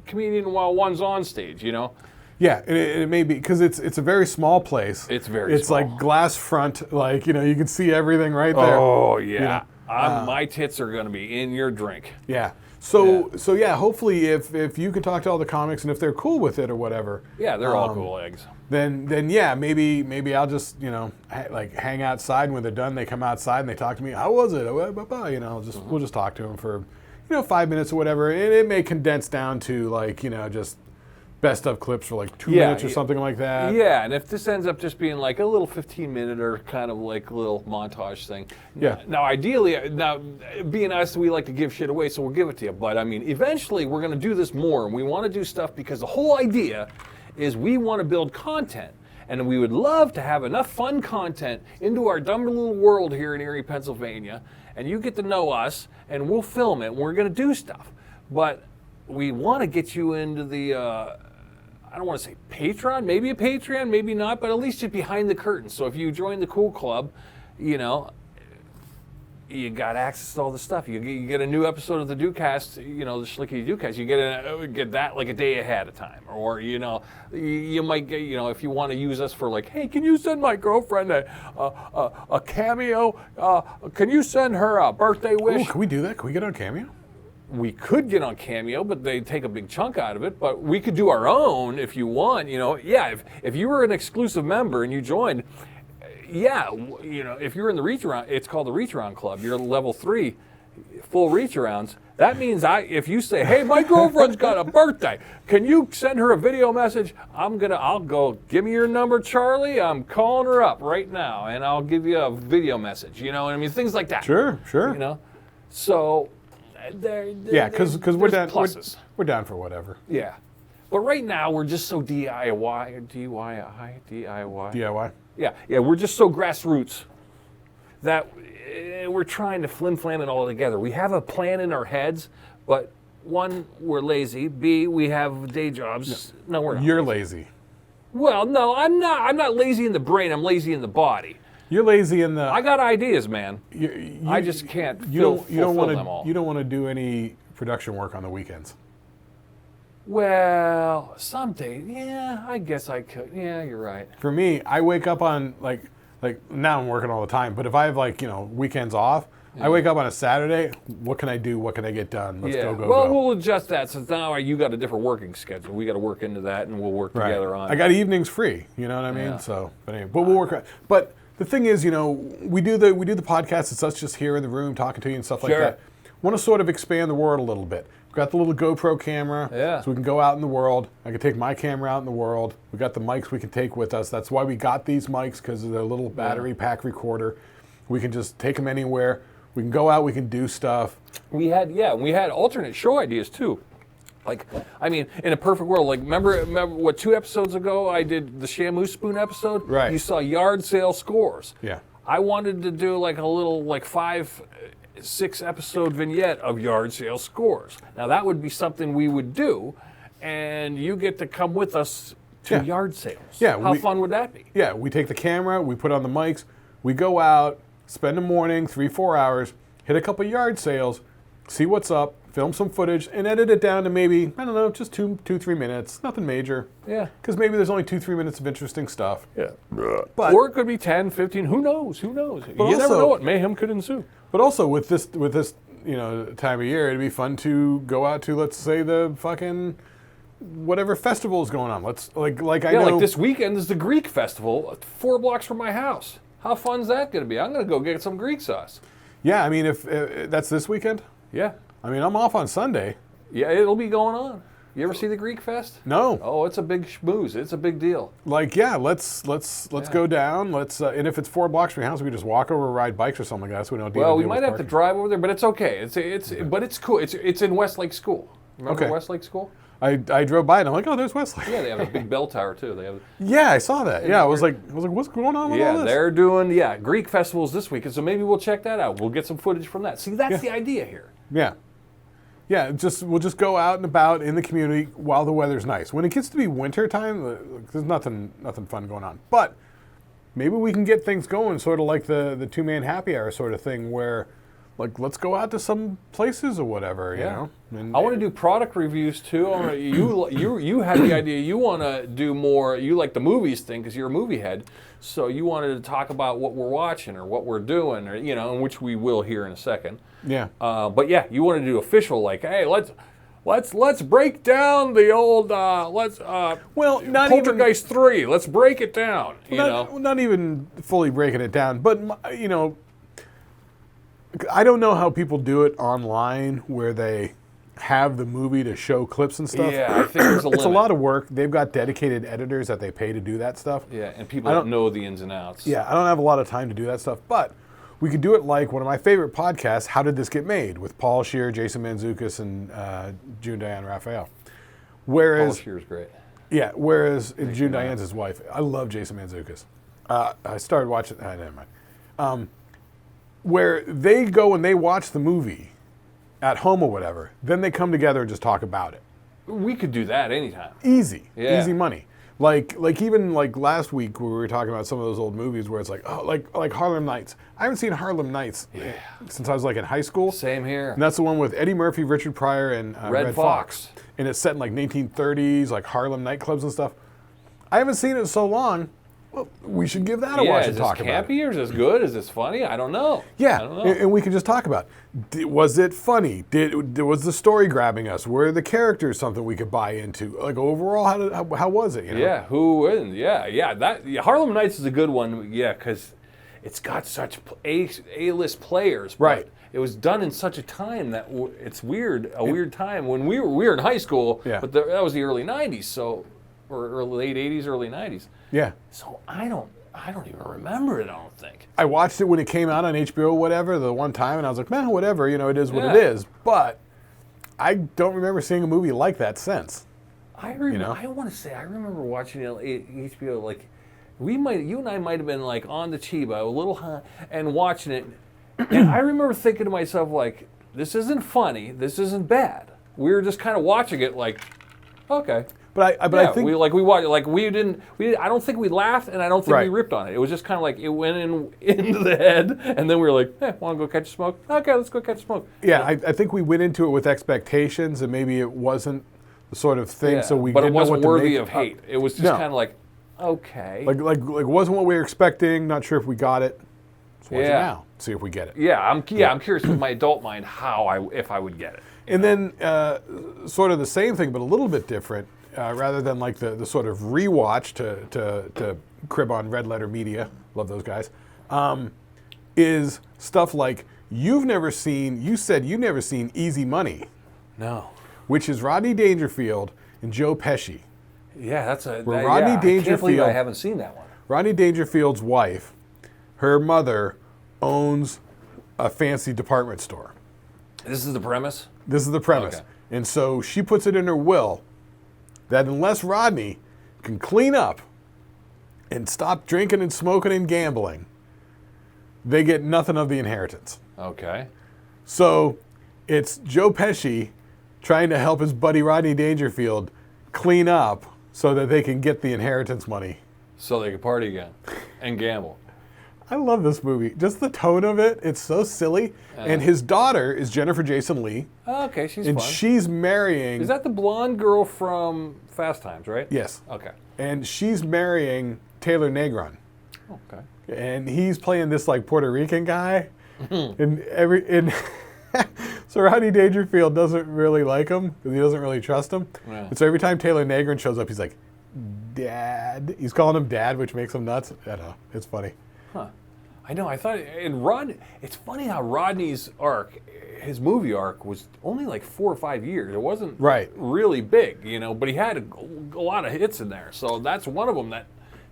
comedian while one's on stage.
Yeah, it may be because it's a very small place.
It's very small.
Like glass front, like you can see everything right there.
Oh yeah, my tits are gonna be in your drink.
Yeah. So hopefully if you can talk to all the comics and if they're cool with it or whatever.
Yeah, they're all cool eggs.
Then maybe I'll just like hang outside, and when they're done they come outside and they talk to me. How was it? We'll just talk to them for 5 minutes or whatever, and it may condense down to like just best of clips for like 2 minutes or something like that.
Yeah, and if this ends up just being like a little 15-minute or kind of like little montage thing.
Yeah.
Now, ideally, being us, we like to give shit away, so we'll give it to you. But I mean, eventually, we're going to do this more, and we want to do stuff because the whole idea is we want to build content. And we would love to have enough fun content into our dumb little world here in Erie, Pennsylvania, and you get to know us, and we'll film it, and we're going to do stuff. But we want to get you into the... I don't want to say Patreon, maybe a Patreon, maybe not, but at least just behind the curtain. So if you join the Cool Club, you got access to all the stuff. You get a new episode of the Doocast, the Shlicketty Doocast. You get that like a day ahead of time. Or, you might get, if you want to use us for like, hey, can you send my girlfriend a cameo? Can you send her a birthday wish?
Ooh, can we do that? Can we get on Cameo?
We could get on Cameo, but they take a big chunk out of it. But we could do our own if you want. If you were an exclusive member and you joined, if you're in the reach around, it's called the Reach Around Club. You're level 3, full reach arounds. That means if you say, hey, my girlfriend's got a birthday, can you send her a video message? I'll go, give me your number, Charlie. I'm calling her up right now, and I'll give you a video message. You know what I mean? Things like that.
Sure.
So.
Because we're down.
Pluses.
We're down for whatever.
Yeah, but right now we're just so DIY. Yeah. We're just so grassroots that we're trying to flim-flam it all together. We have a plan in our heads, but one, we're lazy. B, we have day jobs. No, we're not.
You're lazy.
Well, no, I'm not. I'm not lazy in the brain. I'm lazy in the body.
You're lazy in the...
I got ideas, man. I just can't fulfill them all.
You don't want to do any production work on the weekends.
Well, someday, yeah, I guess I could. Yeah, you're right.
For me, I wake up on, like now I'm working all the time, but if I have, weekends off, I wake up on a Saturday, what can I do? What can I get done? Let's go.
Well, we'll adjust that since now you got a different working schedule. We got to work into that, and we'll work together on it.
I got evenings free, you know what I mean?
Yeah.
So, but anyway, we'll work on it. But the thing is, we do the podcast. It's us just here in the room talking to you and stuff like that. Want to sort of expand the world a little bit. We've got the little GoPro camera, so we can go out in the world. I can take my camera out in the world. We got the mics we can take with us. That's why we got these mics, because of the little battery pack recorder. We can just take them anywhere. We can go out. We can do stuff.
We had alternate show ideas too. Like, I mean, in a perfect world, like remember what 2 episodes ago I did the Shamu Spoon episode?
Right.
You saw yard sale scores.
Yeah.
I wanted to do like a little 5-6 episode vignette of yard sale scores. Now that would be something we would do, and you get to come with us to yard sales.
Yeah.
How fun would that be?
Yeah, we take the camera, we put on the mics, we go out, spend the morning, 3-4 hours, hit a couple yard sales, see what's up, film some footage, and edit it down to maybe, I don't know, just 2-3 minutes. Nothing major.
Yeah.
Because maybe there's only 2-3 minutes of interesting stuff.
Yeah.
But,
or it could be 10, 15, who knows? You never know what mayhem could ensue.
But also with this time of year, it'd be fun to go out to, let's say, the fucking whatever festival is going on. Let's I know.
Like this weekend is the Greek festival 4 blocks from my house. How fun's that going to be? I'm going to go get some Greek sauce.
Yeah, I mean, if that's this weekend.
Yeah.
I mean, I'm off on Sunday.
Yeah, it'll be going on. You ever see the Greek Fest?
No.
Oh, it's a big schmooze. It's a big deal.
Like, yeah, let's go down. And if it's 4 blocks from your house, we just walk over, ride bikes or something like that. So we don't.
Well, we might have to drive over there, but it's okay. But it's cool. It's in Westlake School. Remember Westlake School?
I drove by and I'm like, oh, there's Westlake.
Yeah, they have a big bell tower too. They have.
Yeah, I saw that. Yeah, I was like, what's going on with all this?
Yeah, they're doing Greek festivals this week, and so maybe we'll check that out. We'll get some footage from that. See, that's the idea here.
Yeah. Yeah, we'll just go out and about in the community while the weather's nice. When it gets to be winter time, there's nothing fun going on. But maybe we can get things going, sort of like the 2-man happy hour sort of thing, where like let's go out to some places or whatever, you know. And
I want to do product reviews too. You had the idea you want to do more. You like the movies thing because you're a movie head, so you wanted to talk about what we're watching or what we're doing, or and which we will here in a second.
Yeah.
But yeah, you want to do official, like, hey, let's break down the old
not
Poltergeist 3. Let's break it down.
Not even fully breaking it down, but I don't know how people do it online where they have the movie to show clips and stuff.
Yeah, I think there's a limit.
It's a lot of work. They've got dedicated editors that they pay to do that stuff.
Yeah, and people don't know the ins and outs.
Yeah, I don't have a lot of time to do that stuff, but we could do it like one of my favorite podcasts, How Did This Get Made, with Paul Scheer, Jason Mantzoukas, and June Diane Raphael. Whereas,
Paul Scheer's great.
Yeah, June Diane's his wife. I love Jason Mantzoukas. I started watching, never mind. Where they go and they watch the movie at home or whatever, then they come together and just talk about it.
We could do that anytime.
Easy money. Like even like last week where we were talking about some of those old movies where it's like, oh, like Harlem Nights. I haven't seen Harlem Nights since I was like in high school.
Same here.
And that's the one with Eddie Murphy, Richard Pryor, and Red Fox. And it's set in like 1930s, like Harlem nightclubs and stuff. I haven't seen it in so long. Well, we should give that a watch and talk about it.
Is this campy or is this good? Is this funny? I don't know.
Yeah,
I don't know.
And we can just talk about it. Was it funny? Was the story grabbing us? Were the characters something we could buy into? Like overall, how was it?
Yeah, who wins? Yeah. Harlem Nights is a good one. Yeah, because it's got such A-list players.
Right.
It was done in such a time that it's weird. A weird time when we were in high school.
Yeah.
But that was the early '90s, or late '80s, early '90s.
Yeah.
So I don't even remember it, I don't think.
I watched it when it came out on HBO or whatever the one time, and I was like, man, whatever, it is what it is. But I don't remember seeing a movie like that since.
I want to say I remember watching it on HBO. Like you and I might have been like on the Chiba, a little high, and watching it. And I remember thinking to myself, like, this isn't funny, this isn't bad. We were just kind of watching it, like, okay.
But I think
we watched, like we didn't. I don't think we laughed, and I don't think we ripped on it. It was just kind of like it went into the head, and then we were like, want to go catch a smoke? Okay, let's go catch a smoke.
Yeah, I think we went into it with expectations, and maybe it wasn't the sort of thing. So we
but
didn't
it wasn't
know what
worthy
to make
of hate. It was just kind of like, okay,
like wasn't what we were expecting. Not sure if we got it. So watch it now. See if we get it.
Yeah, I'm curious with my adult mind if I would get it.
And then sort of the same thing, but a little bit different. Rather than like the sort of rewatch to crib on Red Letter Media, love those guys, is stuff like you said you've never seen Easy Money.
No.
Which is Rodney Dangerfield and Joe Pesci.
Yeah, that's a...
Rodney Dangerfield,
I can't believe I haven't seen that one.
Rodney Dangerfield's wife, her mother owns a fancy department store.
This is the premise?
This is the premise.
Okay.
And so she puts it in her will that unless Rodney can clean up and stop drinking and smoking and gambling, they get nothing of the inheritance.
Okay.
So it's Joe Pesci trying to help his buddy Rodney Dangerfield clean up so that they can get the inheritance money.
So they can party again and gamble.
I love this movie. Just the tone of it, it's so silly. And his daughter is Jennifer Jason Leigh.
Oh, okay, she's
And
fun.
she's marrying...
Is that the blonde girl from Fast Times, right?
Yes.
Okay.
And she's marrying Taylor Negron.
Okay.
And he's playing this like Puerto Rican guy. and so Rodney Dangerfield doesn't really like him because he doesn't really trust him.
Yeah.
And so every time Taylor Negron shows up, he's like, Dad. He's calling him Dad, which makes him nuts. I know. It's funny.
Huh. I know. I thought, and Rodney, it's funny how Rodney's arc, his movie arc, was only like 4 or 5 years. It wasn't really big, you know, but he had a lot of hits in there. So that's one of them that,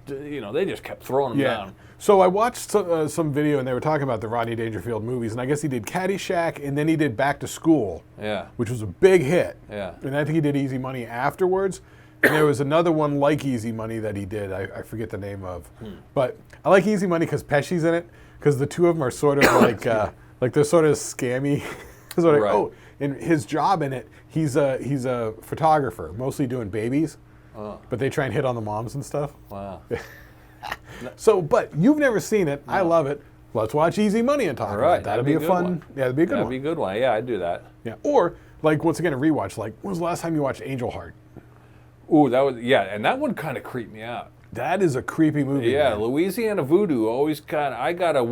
you know, they just kept throwing him down.
So I watched some video and they were talking about the Rodney Dangerfield movies, and I guess he did Caddyshack and then he did Back to School, which was a big hit.
Yeah.
And I think he did Easy Money afterwards. And there was another one like Easy Money that he did. I forget the name of. But I like Easy Money because Pesci's in it, because the two of them are sort of like they're sort of scammy. Sort of, oh, and his job in it, he's a photographer, mostly doing babies. But they try and hit on the moms and stuff.
Wow.
So, but you've never seen it. No. I love it. Let's watch Easy Money and talk about it. That'd be a fun one. Yeah, that'd be a good one.
That'd be a good one. Yeah, I'd do that.
Yeah. Or, like, once again, a rewatch. Like, when was the last time you watched Angel Heart?
Ooh, that was, and that one kind of creeped me out.
That is a creepy movie.
Yeah,
man.
Louisiana Voodoo always I get the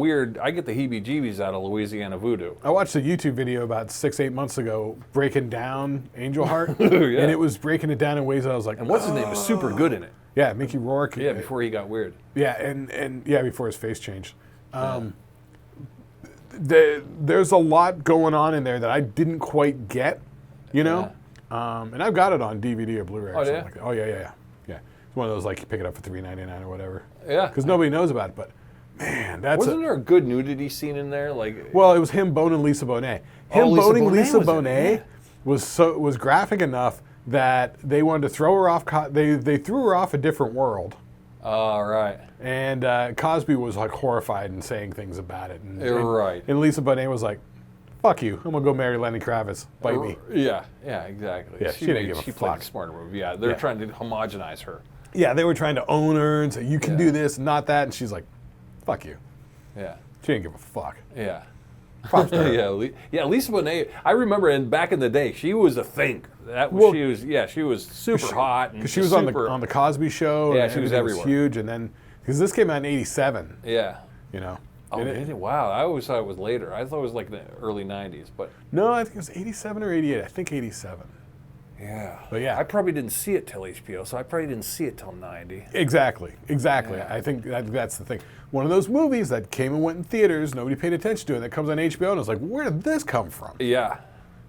heebie-jeebies out of Louisiana Voodoo.
I watched a YouTube video about 6-8 months ago breaking down Angel Heart,
and
it was breaking it down in ways that I was like,
and what's his name was super good in it.
Yeah, Mickey Rourke.
Yeah, before he got weird.
Yeah, and before his face changed. There's a lot going on in there that I didn't quite get, you know? And I've got it on DVD or Blu-ray or something like that. Oh, yeah. It's one of those, like, you pick it up for $3.99 or whatever. Yeah. Because nobody knows about it, but, man,
Wasn't there a good nudity scene in there?
Well, it was him boning Lisa Bonet. Boning Lisa Bonet was graphic enough that they wanted to throw her off. They threw her off a different world.
Oh, right.
And Cosby was, like, horrified and saying things about it.
Right.
And Lisa Bonet was like, fuck you. I'm going to go marry Lenny Kravitz. Bite me.
Yeah, exactly.
Yeah, she didn't give a fuck.
She played a smarter move. Yeah, they're trying to homogenize her.
Yeah, they were trying to own her and say, you can do this, not that. And she's like, fuck you.
Yeah.
She didn't give a fuck.
Yeah.
Yeah,
Lisa Bonet, I remember back in the day, she was a thing. She was super hot.
Because she was on the Cosby Show.
Yeah, she was everywhere.
It was huge. And then, because this came out in 87.
Yeah.
You know.
Oh, wow. I always thought it was later. I thought it was like the early 90s. But
no, I think it was 87 or 88. I think 87.
Yeah.
But yeah.
I probably didn't see it till HBO, so I probably didn't see it till 90.
Exactly. Yeah. I think that's the thing. One of those movies that came and went in theaters, nobody paid attention to it, that comes on HBO, and it's like, where did this come from?
Yeah.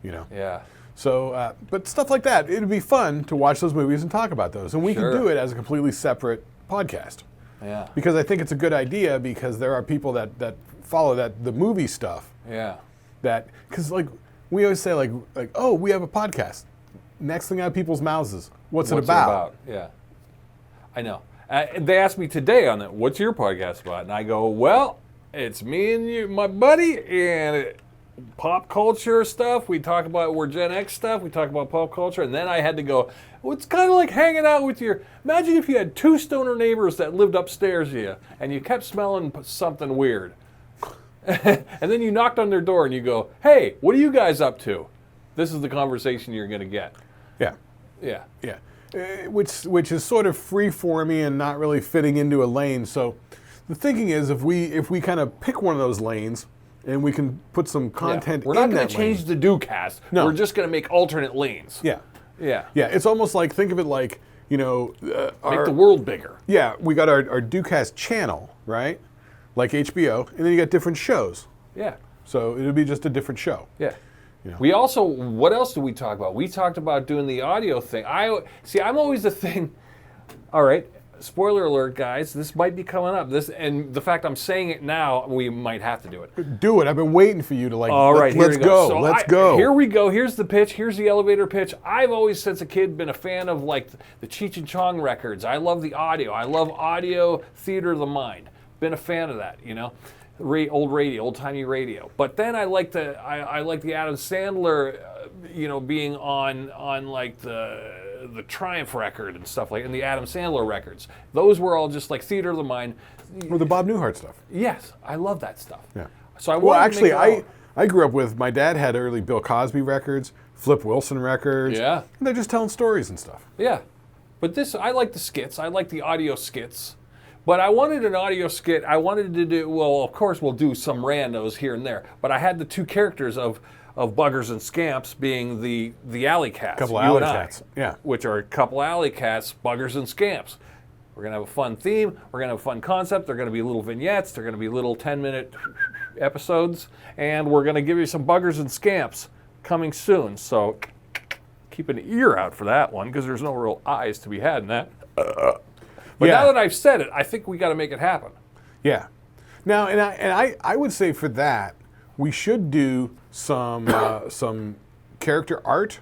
You know?
Yeah.
So, but stuff like that, it'd be fun to watch those movies and talk about those. And we can do it as a completely separate podcast.
Yeah.
Because I think it's a good idea, because there are people that follow the movie stuff.
Yeah.
Because like we always say like oh, we have a podcast. Next thing out of people's mouths is what's it about?
Yeah. I know. They asked me today on it, what's your podcast about? And I go, well, it's me and you, my buddy, and pop culture stuff. We talk about, we're Gen X stuff. We talk about pop culture. And then I had to go, well, it's kind of like hanging out with imagine if you had two stoner neighbors that lived upstairs to you, and you kept smelling something weird. And then you knocked on their door and you go, hey, what are you guys up to? This is the conversation you're going to get.
Yeah.
Yeah.
Yeah. Which is sort of free-forming and not really fitting into a lane. So the thinking is, if we kind of pick one of those lanes and we can put some content in that lane. We're not going to
change the doocast. No. We're just going to make alternate lanes.
Yeah.
Yeah.
Yeah. It's almost like, think of it like, you know,
make the world bigger.
Yeah. We got our doocast channel, right? Like HBO, and then you got different shows.
Yeah.
So it'll be just a different show.
Yeah. You know. We also, what else did we talk about? We talked about doing the audio thing. I'm always the thing. All right, spoiler alert, guys, this might be coming up. And the fact I'm saying it now, we might have to do it.
Do it. I've been waiting for you to like.
All right,
let's go.
So
let's go.
Here we go. Here's the pitch. Here's the elevator pitch. I've always, since a kid, been a fan of like the Cheech and Chong records. I love the audio. I love audio theater of the mind. Been a fan of that, old radio, old-timey radio. But then I like the Adam Sandler, being on like the Triumph record and stuff and the Adam Sandler records. Those were all just like theater of the mind.
Or the Bob Newhart stuff.
Yes, I love that stuff.
Yeah.
So
I grew up with, my dad had early Bill Cosby records, Flip Wilson records.
Yeah.
And they're just telling stories and stuff.
Yeah. But I like the skits. I like the audio skits. But I wanted an audio skit. I wanted to do, well, of course we'll do some randos here and there. But I had the two characters of Buggers and Scamps being the alley cats.
Couple of alley cats, yeah.
Which are a couple alley cats, Buggers and Scamps. We're going to have a fun theme. We're going to have a fun concept. They're going to be little vignettes. They're going to be little 10-minute episodes. And we're going to give you some Buggers and Scamps coming soon. So keep an ear out for that one because there's no real eyes to be had in that. But now that I've said it, I think we got to make it happen.
Yeah. Now, and I would say for that, we should do some character art,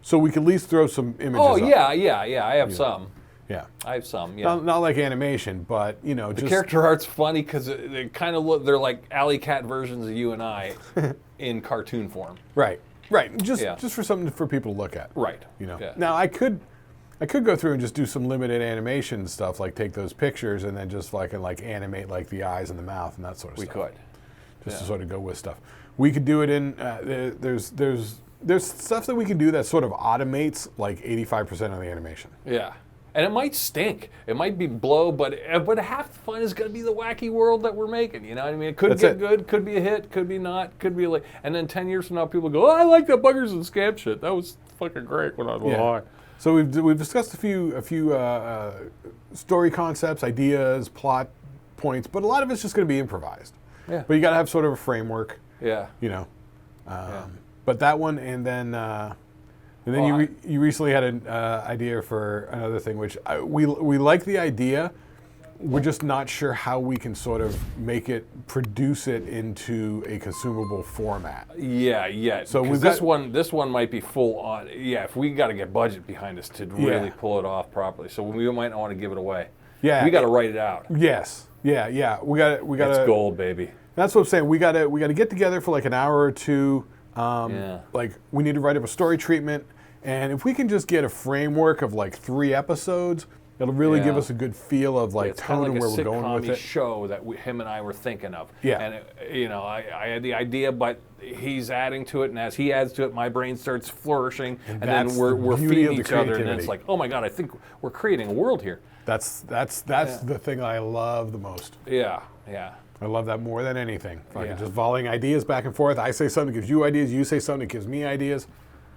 so we could at least throw some images.
Oh,
up.
yeah. I have some.
Yeah.
I have some. Yeah.
Not like animation, but
The
just
character art's funny because they kind of look. They're like alley cat versions of you and I, in cartoon form.
Right. Just for something for people to look at.
Right.
Yeah. Now I could go through and just do some limited animation stuff, like take those pictures and then just like animate like the eyes and the mouth and that sort of stuff.
We could.
Just to sort of go with stuff. We could do it in there's stuff that we can do that sort of automates like 85% of the animation.
Yeah. And it might stink. It might be blow, but half the fun is going to be the wacky world that we're making. You know what I mean? It could get good, could be a hit, could be not, could be like. And then 10 years from now, people go, "Oh, I like that Buggers and Scamp shit. That was fucking great when I was little."
So we've discussed a few story concepts, ideas, plot points, but a lot of it's just going to be improvised.
Yeah.
But you got to have sort of a framework.
Yeah.
But that one, and then you recently had an idea for another thing, which we like the idea. We're just not sure how we can sort of produce it into a consumable format.
Yeah.
So
this one might be full on. Yeah, if we got to get budget behind us to really pull it off properly, so we might not want to give it away. Yeah, we got to write it out.
Yes. Yeah. We got.
It's gold, baby.
That's what I'm saying. We got to get together for like an hour or two. Like we need to write up a story treatment, and if we can just get a framework of like 3 episodes. It'll really give us a good feel of like tone and where we're going with it.
It's kind of like a sitcom show that him and I were thinking of.
Yeah.
And I had the idea, but he's adding to it, and as he adds to it, my brain starts flourishing, and then we're feeding each other, and then it's like, oh my God, I think we're creating a world here.
That's the thing I love the most.
Yeah.
I love that more than anything. Just volleying ideas back and forth. I say something, gives you ideas. You say something, it gives me ideas.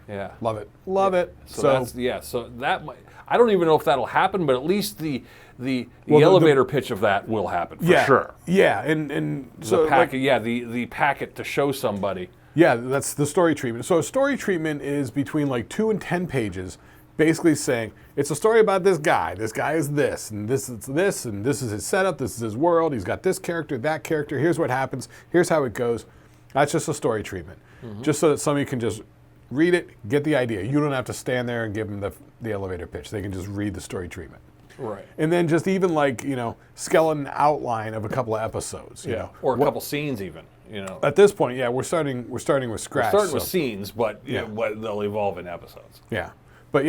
Yeah.
Love it. Love it.
So that might. I don't even know if that'll happen, but at least the elevator pitch of that will happen for sure.
Yeah, and so
the packet, the packet to show somebody.
Yeah, that's the story treatment. So a story treatment is between like 2 and 10 pages, basically saying it's a story about this guy. This guy is this, and this is this, and this is his setup. This is his world. He's got this character, that character. Here's what happens. Here's how it goes. That's just a story treatment, just so that somebody can just read it, get the idea. You don't have to stand there and give them the elevator pitch. They can just read the story treatment.
Right.
And then just even like, skeleton outline of a couple of episodes. You know.
Or a couple scenes even.
At this point, we're starting with scratch.
We're starting with scenes, but they'll evolve in episodes.
Yeah. But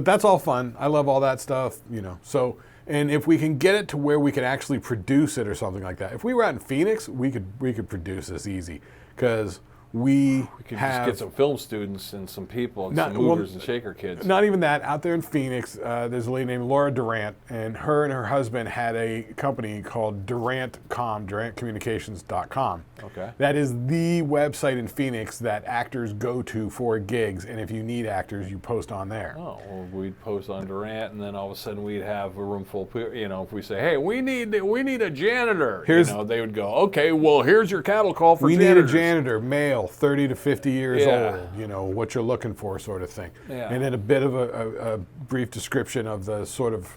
that's all fun. I love all that stuff, So, and if we can get it to where we can actually produce it or something like that. If we were out in Phoenix, we could produce this easy because we
could just get some film students and some people and some movers and shaker kids.
Not even that. Out there in Phoenix, there's a lady named Laura Durant, and her husband had a company called DurantCom, DurantCommunications.com.
Okay.
That is the website in Phoenix that actors go to for gigs, and if you need actors, you post on there.
Oh, well, we'd post on Durant, and then all of a sudden we'd have a room full of people. If we say, hey, we need a janitor, they would go, okay, well, here's your cattle call for janitors.
We need a janitor, male, 30 to 50 years old, what you're looking for sort of thing.
Yeah.
And then a bit of a brief description of the sort of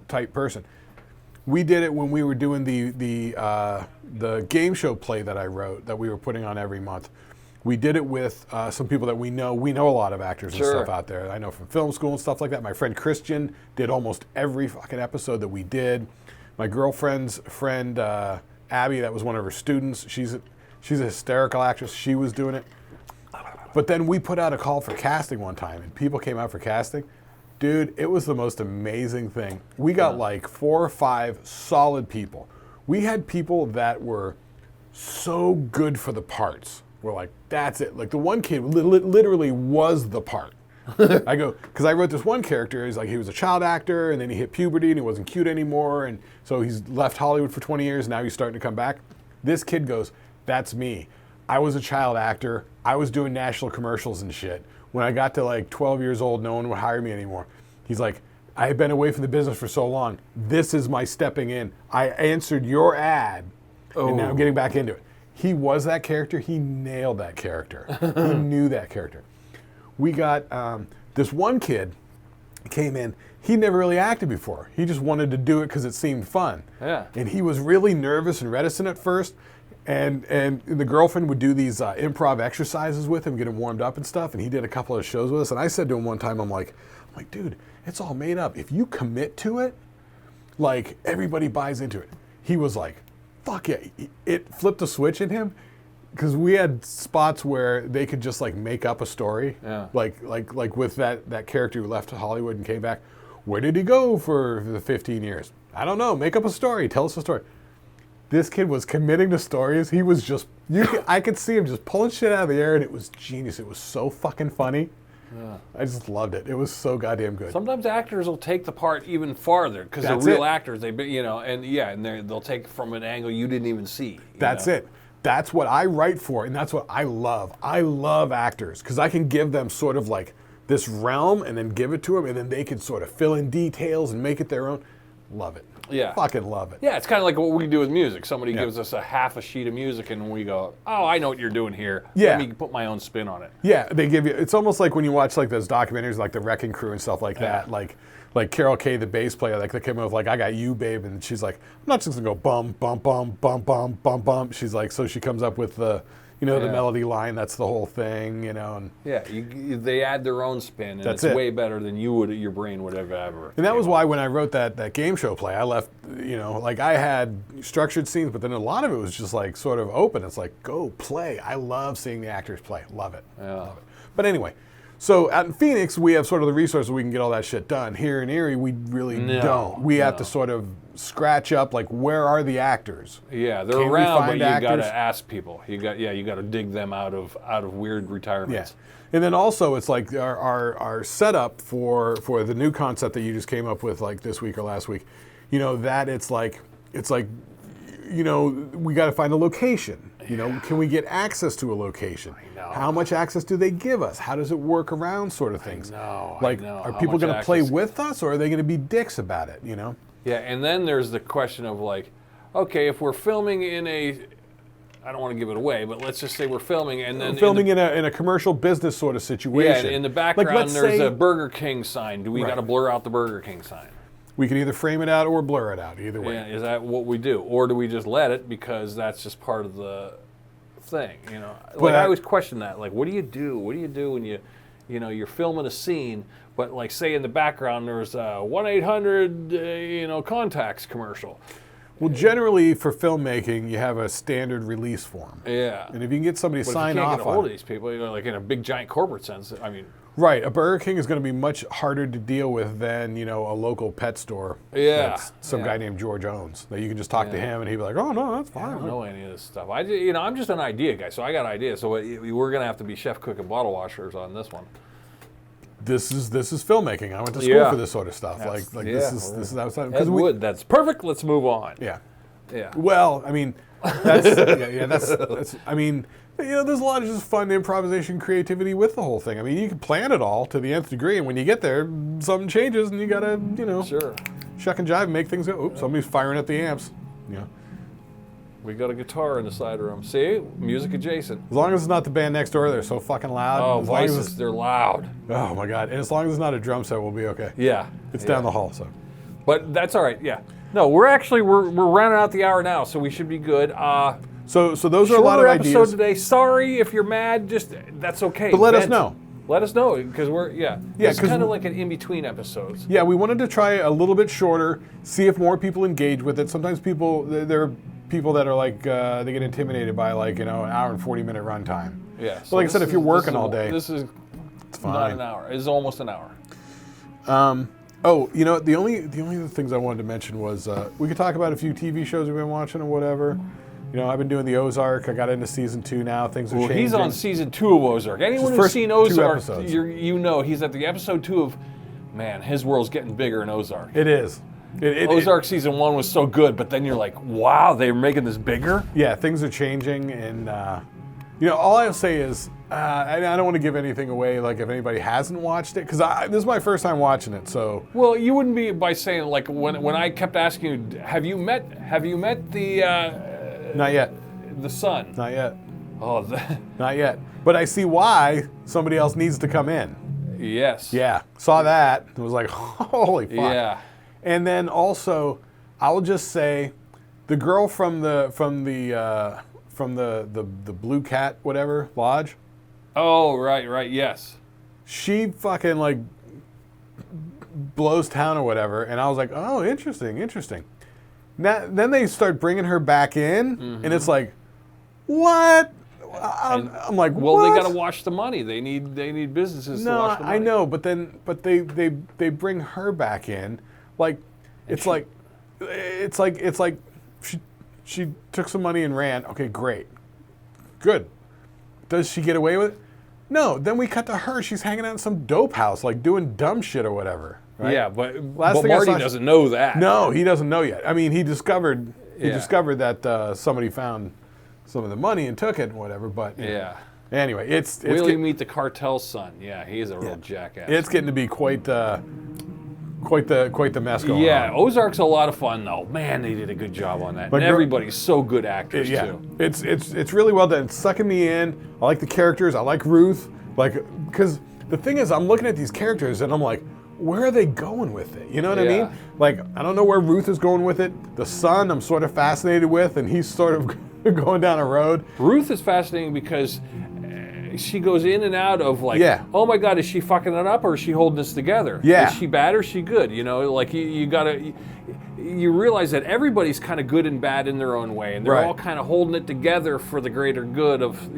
type person. We did it when we were doing the game show play that I wrote that we were putting on every month. We did it with some people that we know. We know a lot of actors and stuff out there. I know from film school and stuff like that. My friend Christian did almost every fucking episode that we did. My girlfriend's friend Abby, that was one of her students. She's a hysterical actress. She was doing it. But then we put out a call for casting one time, and people came out for casting. Dude, it was the most amazing thing. We got like 4 or 5 solid people. We had people that were so good for the parts. We're like, that's it. Like the one kid literally was the part. I go, because I wrote this one character, he's like, he was a child actor, and then he hit puberty, and he wasn't cute anymore, and so he's left Hollywood for 20 years, now he's starting to come back. This kid goes, that's me. I was a child actor. I was doing national commercials and shit. When I got to like 12 years old, no one would hire me anymore. He's like, I have been away from the business for so long. This is my stepping in. I answered your ad, and now I'm getting back into it. He was that character. He nailed that character. He knew that character. We got this one kid came in. He never really acted before. He just wanted to do it because it seemed fun.
Yeah.
And he was really nervous and reticent at first. And the girlfriend would do these improv exercises with him, get him warmed up and stuff. And he did a couple of shows with us. And I said to him one time, I'm like, dude, it's all made up. If you commit to it, like everybody buys into it. He was like, fuck yeah. It flipped a switch in him. Because we had spots where they could just like make up a story, like with that character who left Hollywood and came back. Where did he go for the 15 years? I don't know. Make up a story. Tell us a story. This kid was committing to stories. He was just I could see him just pulling shit out of the air, and it was genius. It was so fucking funny. Yeah. I just loved it. It was so goddamn good.
Sometimes actors will take the part even farther because they're real actors. They, and they'll take it from an angle you didn't even see.
That's it. That's what I write for, and that's what I love. I love actors because I can give them sort of like this realm and then give it to them, and then they can sort of fill in details and make it their own. Love it.
Yeah.
Fucking love it.
Yeah, it's kind of like what we do with music. Somebody gives us a half a sheet of music, and we go, oh, I know what you're doing here.
Yeah.
Let me put my own spin on it.
Yeah, they give you, it's almost like when you watch like those documentaries like The Wrecking Crew and stuff like that, like Carol Kay, the bass player, like they came up with like, I got you, babe, and she's like, I'm not just gonna go bum, bum, bum, bum, bum, bum, bum. She's like, so she comes up with the, the melody line, that's the whole thing, And
they add their own spin, and it's way better than your brain would have ever.
And that was why when I wrote that game show play, I left, like I had structured scenes, but then a lot of it was just like sort of open. It's like, go play. I love seeing the actors play. Love it.
Yeah.
Love it. But anyway, so out in Phoenix, we have sort of the resources we can get all that shit done. Here in Erie, we really don't. We have to sort of scratch up, like, where are the actors?
Yeah, they're around, but you got to ask people. You got to dig them out of weird retirements.
Yeah. And then also, it's like our setup for the new concept that you just came up with, like this week or last week. That it's like we got to find a location. Can we get access to a location? I know. How much access do they give us? How does it work around sort of things?
I know.
Are people going to play with us, or are they going to be dicks about it?
Yeah, and then there's the question of like, okay, if we're filming in I don't want to give it away, but let's just say we're filming and then
filming in a commercial business sort of situation.
Yeah, in the background there's a Burger King sign. Do we got to blur out the Burger King sign?
We can either frame it out or blur it out, either way.
Yeah, is that what we do? Or do we just let it because that's just part of the thing, Like I always question that. Like, what do you do? What do you do when you're filming a scene, but like say in the background there's a 1-800 contacts commercial.
Well, generally for filmmaking, you have a standard release form.
Yeah.
And if you can get somebody to sign off on it.
If you can't get a hold of these people, like in a big giant corporate sense, I mean.
Right, a Burger King is going to be much harder to deal with than a local pet store.
Yeah,
that some guy named George owns. That you can just talk to him and he'd be like, "Oh no, that's fine."
I don't know any of this stuff. I'm just an idea guy, so I got ideas. So we're going to have to be chef, cook, and bottle washers on this one.
This is filmmaking. I went to school for this sort of stuff. This is outside.
Ed Wood, that's perfect. Let's move on.
Yeah.
Yeah.
Well, I mean, that's. I mean. There's a lot of just fun improvisation creativity with the whole thing. I mean, you can plan it all to the nth degree, and when you get there, something changes, and you gotta, shuck and jive and make things go. Oops, somebody's firing at the amps.
We got a guitar in the side room. See? Music adjacent.
As long as it's not the band next door, they're so fucking loud.
Oh, voices, they're loud.
Oh, my God. And as long as it's not a drum set, we'll be okay.
Yeah.
It's down the hall, so.
But that's all right. Yeah. No, we're rounding out the hour now, so we should be good.
So those are a lot of
episode
ideas.
today. Sorry if you're mad. Just that's okay.
But let us know.
Let us know because it's kind of like an in-between episodes.
Yeah, we wanted to try a little bit shorter, see if more people engage with it. Sometimes there are people that are like they get intimidated by like an hour and 40-minute runtime.
Yeah.
So like I said, if you're working all day,
this is
it's fine.
not an hour. It's almost an hour.
The only other things I wanted to mention was we could talk about a few TV shows we've been watching or whatever. I've been doing the Ozark. I got into season 2 now. Things are changing.
He's on season 2 of Ozark. Anyone who's seen Ozark, he's at the episode 2 of. Man, his world's getting bigger in Ozark.
It is.
Ozark season 1 was so good, but then you're like, wow, they're making this bigger?
Yeah, things are changing, and all I'll say is, I don't want to give anything away, like if anybody hasn't watched it, because this is my first time watching it, so.
Well, you wouldn't be by saying, like, when I kept asking you, have you met the...
Not yet.
The son?
Not yet.
Oh,
Not yet. But I see why somebody else needs to come in.
Yes.
Yeah, saw that. It was like, holy fuck.
Yeah.
And then also, I'll just say, the girl from the Blue Cat whatever lodge.
Oh, right, yes.
She fucking like blows town or whatever, and I was like, oh, interesting. Now, then they start bringing her back in, and it's like, what? I'm like,
well,
what?
they got to wash the money. They need businesses to wash the money.
I know, but they bring her back in, like it's like she took some money and ran. Okay, great, good. Does she get away with it? No. Then we cut to her. She's hanging out in some dope house, like doing dumb shit or whatever. Right?
Yeah, but Marty doesn't know that.
No, he doesn't know yet. I mean, he discovered that somebody found some of the money and took it and whatever. But
yeah.
Anyway, it's
Will you meet the cartel's son? Yeah, he's a real jackass.
It's getting to be quite the mess going on.
Yeah, Ozark's a lot of fun though. Man, they did a good job on that. And everybody's so good actors too.
It's really well done. It's sucking me in. I like the characters. I like Ruth. Because the thing is, I'm looking at these characters and I'm like, where are they going with it? You know what I mean? Like, I don't know where Ruth is going with it. The son, I'm sort of fascinated with, and he's sort of going down a road.
Ruth is fascinating because she goes in and out of like, oh my God, is she fucking it up or is she holding this together?
Yeah.
Is she bad or is she good? Like you realize that everybody's kind of good and bad in their own way, and they're all kind of holding it together for the greater good of,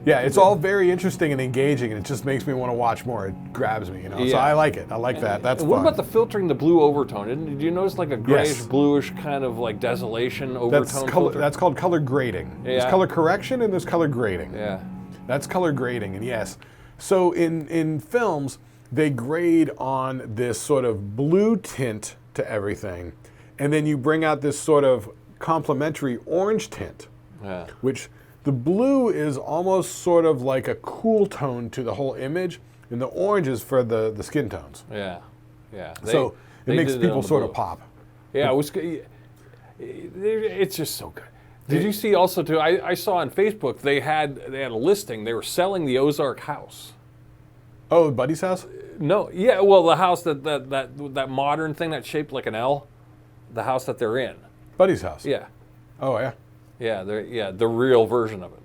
Yeah, it's all very interesting and engaging, and it just makes me want to watch more. It grabs me, So I like it. I like that. That's fun.
What about the filtering the blue overtone? Did you notice like a grayish, bluish kind of like desolation overtone filter?
That's called color grading.
Yeah.
There's color correction and there's color grading.
Yeah.
That's color grading, and yes. So in films, they grade on this sort of blue tint to everything, and then you bring out this sort of complementary orange tint, which... The blue is almost sort of like a cool tone to the whole image, and the orange is for the skin tones.
Yeah.
So it makes people sort of pop.
Yeah, it's just so good. Did you see also too? I saw on Facebook they had a listing. They were selling the Ozark house.
Oh, Buddy's house?
No, yeah. Well, the house that modern thing that's shaped like an L, the house that they're in.
Buddy's house.
Yeah.
Oh yeah.
Yeah, the real version of it.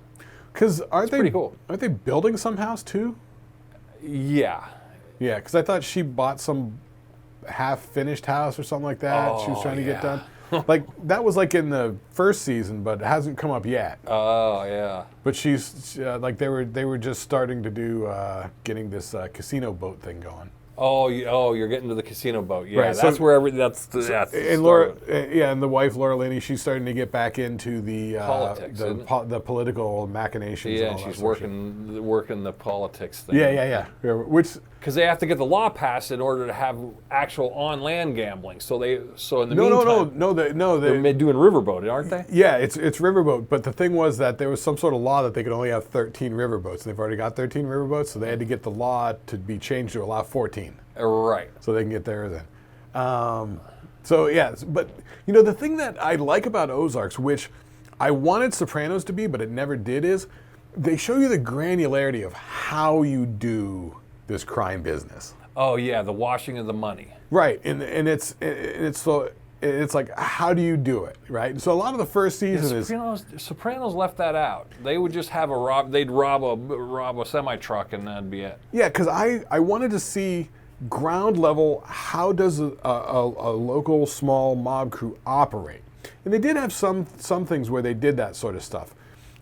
Because
pretty cool.
Aren't they building some house too?
Yeah.
Yeah, because I thought she bought some half-finished house or something like that. She was trying to get done. Like that was like in the first season, but it hasn't come up yet.
Oh yeah.
But she's like they were just starting to do getting this casino boat thing going.
Oh, you're getting to the casino boat. Yeah,
right,
that's where
and Laura, and the wife Laura Linney, she's starting to get back into the
politics,
the political machinations.
Yeah,
and all
she's
that
working the politics thing.
Yeah. Which
because they have to get the law passed in order to have actual on land gambling. So in the meantime, they're doing riverboat, aren't they?
Yeah, it's riverboat. But the thing was that there was some sort of law that they could only have 13 riverboats. They've already got 13 riverboats, so they had to get the law to be changed to allow 14.
Right.
So they can get there then. But the thing that I like about Ozarks, which I wanted Sopranos to be, but it never did, is they show you the granularity of how you do this crime business.
Oh yeah, the washing of the money.
Right, and it's like, how do you do it, right? So a lot of the first season is
Sopranos left that out. They would just have they'd rob a semi truck and that'd be it.
Yeah, because I wanted to see ground level, how does a local small mob crew operate? And they did have some things where they did that sort of stuff,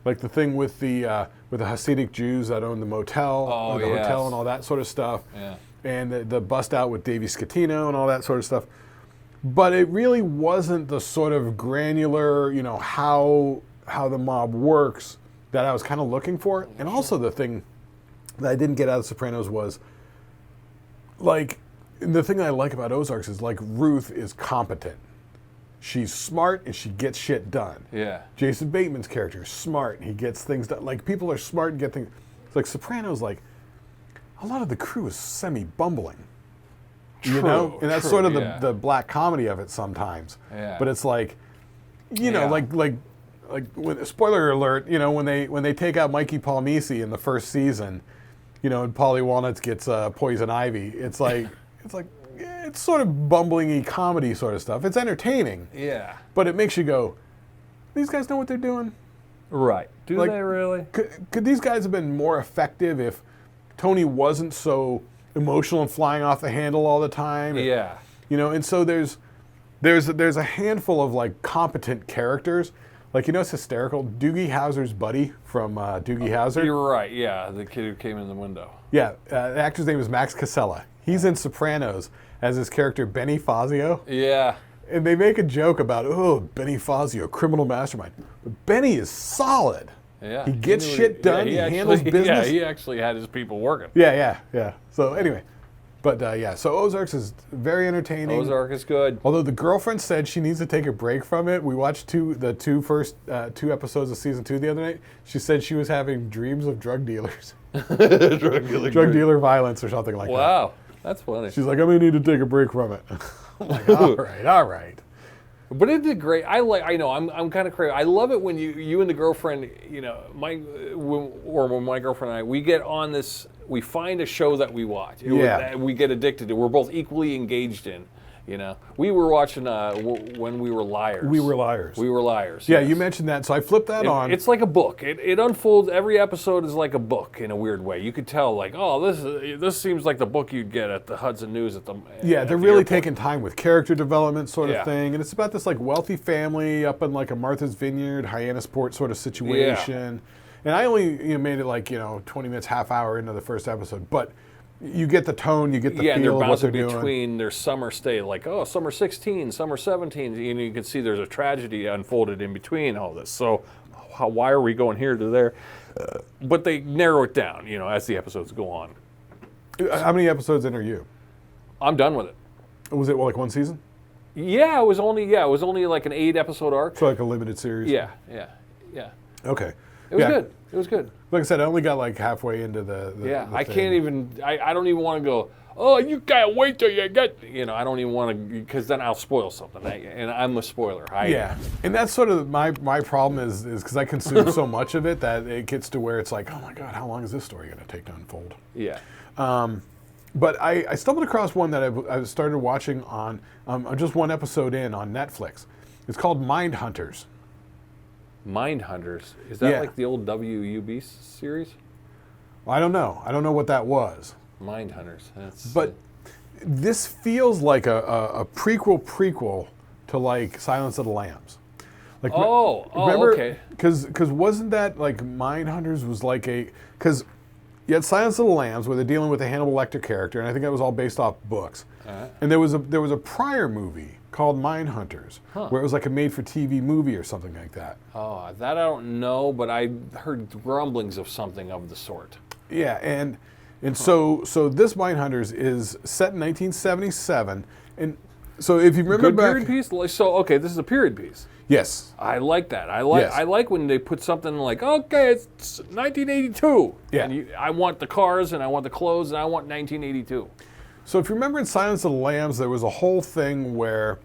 like the thing with the Hasidic Jews that owned the motel, hotel, and all that sort of stuff.
Yeah.
And the bust out with Davey Scatino and all that sort of stuff. But it really wasn't the sort of granular, how the mob works that I was kind of looking for. And also the thing that I didn't get out of Sopranos was, like, the thing that I like about Ozarks is, like, Ruth is competent. She's smart and she gets shit done.
Yeah.
Jason Bateman's character is smart and he gets things done. Like, people are smart and get things. It's like Sopranos, like, a lot of the crew is semi-bumbling.
True,
And that's sort of the black comedy of it sometimes.
Yeah.
But it's like, like when, spoiler alert, when they take out Mikey Palmisi in the first season, and Paulie Walnuts gets poison ivy, it's sort of bumbling-y comedy sort of stuff. It's entertaining.
Yeah.
But it makes you go, these guys know what they're doing?
Right. Do they really?
Could these guys have been more effective if Tony wasn't so emotional and flying off the handle all the time?
Yeah.
And so there's a handful of, like, competent characters. Like, it's hysterical. Doogie Howser's buddy from Doogie Howser.
You're right, yeah, the kid who came in the window.
Yeah, the actor's name is Max Casella. He's in Sopranos as his character Benny Fazio.
Yeah.
And they make a joke about, Benny Fazio, criminal mastermind. But Benny is solid.
Yeah.
He gets shit done. He handles business.
Yeah, he actually had his people working.
Yeah. So anyway, but so Ozarks is very entertaining.
Ozark is good.
Although the girlfriend said she needs to take a break from it. We watched the first two episodes of season 2 the other night. She said she was having dreams of drug dealers. drug dealer violence or something like that.
Wow, that's funny.
She's like, I'm gonna need to take a break from it. I'm like, all right.
But it did great. I know. I'm kind of crazy. I love it when you and the girlfriend, when my girlfriend and I, we get on this. We find a show that we watch. We get addicted to. We're both equally engaged in. We were watching When We Were Liars.
We Were Liars.
We Were Liars.
Yeah,
yes.
You mentioned that, so I flipped that on.
It's like a book. It unfolds. Every episode is like a book in a weird way. You could tell, like, this seems like the book you'd get at the Hudson News at the.
Yeah, they're really taking time with character development sort of thing, and it's about this, like, wealthy family up in, like, a Martha's Vineyard, Hyannisport sort of situation. Yeah. And I only made it like 20 minutes, half hour into the first episode, but. You get the tone, you get the feel of what they're doing.
Between their summer stay, like, summer 16, summer 17, you can see there's a tragedy unfolded in between all this. So why are we going here to there? But they narrow it down, as the episodes go on.
How many episodes in are you?
I'm done with it.
Was it like one season?
Yeah, it was only like an 8-episode arc.
So like a limited series?
Yeah.
Okay.
It was good.
Like I said, I only got like halfway into the
I
thing.
can't even, I don't even want to go, you can't wait till you get, I don't even want to, because then I'll spoil something. And I'm a spoiler.
And that's sort of my problem is because I consume so much of it that it gets to where it's like, oh my God, how long is this story going to take to unfold?
Yeah.
But I stumbled across one that I started watching on just one episode in on Netflix. It's called Mind Hunters.
Mind Hunters? Is that like the old WUB series?
Well, I don't know. I don't know what that was.
Mind Hunters.
But this feels like a prequel to like Silence of the Lambs. Like, remember,
okay.
Because wasn't that like Mind Hunters was like because you had Silence of the Lambs where they're dealing with a Hannibal Lecter character, and I think that was all based off books. And there was a prior movie called Mind Hunters, where it was like a made-for-TV movie or something like that.
Oh, that I don't know, but I heard grumblings of something of the sort.
Yeah, and so this Mind Hunters is set in 1977, and so if you remember
period piece. So okay, this is a period piece.
Yes,
I like that. I like when they put something like, okay, it's 1982.
Yeah,
and I want the cars and I want the clothes and I want 1982.
So if you remember in Silence of the Lambs, there was a whole thing where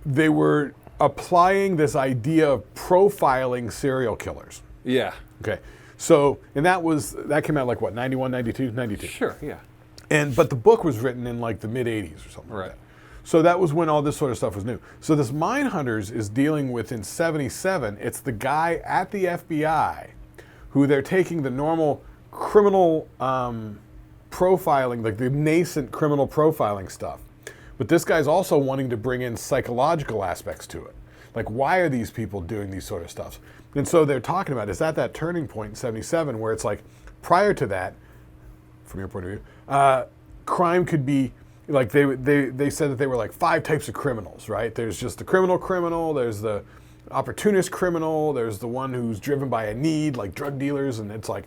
they were applying this idea of profiling serial killers.
Yeah.
Okay. So, and that came out like what, 91, 92, 92?
Sure, yeah.
But the book was written in like the mid 80s or something like that. So that was when all this sort of stuff was new. So this Mindhunters is dealing with in 77, it's the guy at the FBI who they're taking the normal criminal profiling, like the nascent criminal profiling stuff. But this guy's also wanting to bring in psychological aspects to it. Like, why are these people doing these sort of stuff? And so they're talking about, is at that turning point in 77 where it's like, prior to that, from your point of view, crime could be, like they said that they were like 5 types of criminals, right? There's just the criminal, there's the opportunist criminal, there's the one who's driven by a need, like drug dealers, and it's like,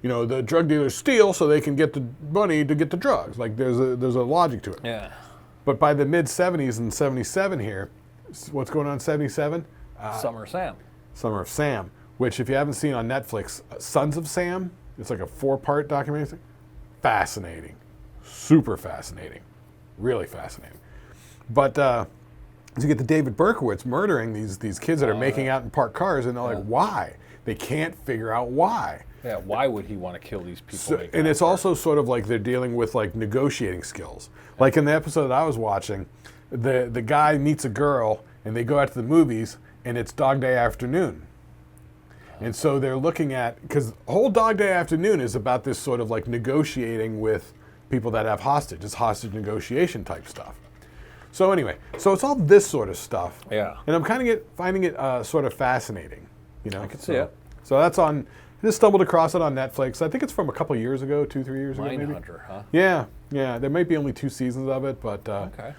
you know, the drug dealers steal so they can get the money to get the drugs. Like there's a logic to it.
Yeah.
But by the mid 70s and 77 here, what's going on in 77?
Summer of Sam.
Summer of Sam, which if you haven't seen on Netflix, Sons of Sam, it's like a 4-part documentary. Fascinating. Super fascinating. Really fascinating. But you get the David Berkowitz murdering these kids that are making out in parked cars, and they're like, why? They can't figure out why.
Yeah, why would he want to kill these people?
So, and it's also sort of like they're dealing with like negotiating skills. Like in the episode that I was watching, the guy meets a girl and they go out to the movies and it's Dog Day Afternoon. And so they're looking at, because whole Dog Day Afternoon is about this sort of like negotiating with people that have hostage. It's hostage negotiation type stuff. So anyway, so it's all this sort of stuff.
Yeah.
And I'm kind of finding it sort of fascinating. You know,
I can see it.
So that's on. I just stumbled across it on Netflix. I think it's from a couple of years ago, 2-3 years ago, maybe.
Mindhunter, huh?
Yeah. There might be only 2 seasons of it, but
Okay.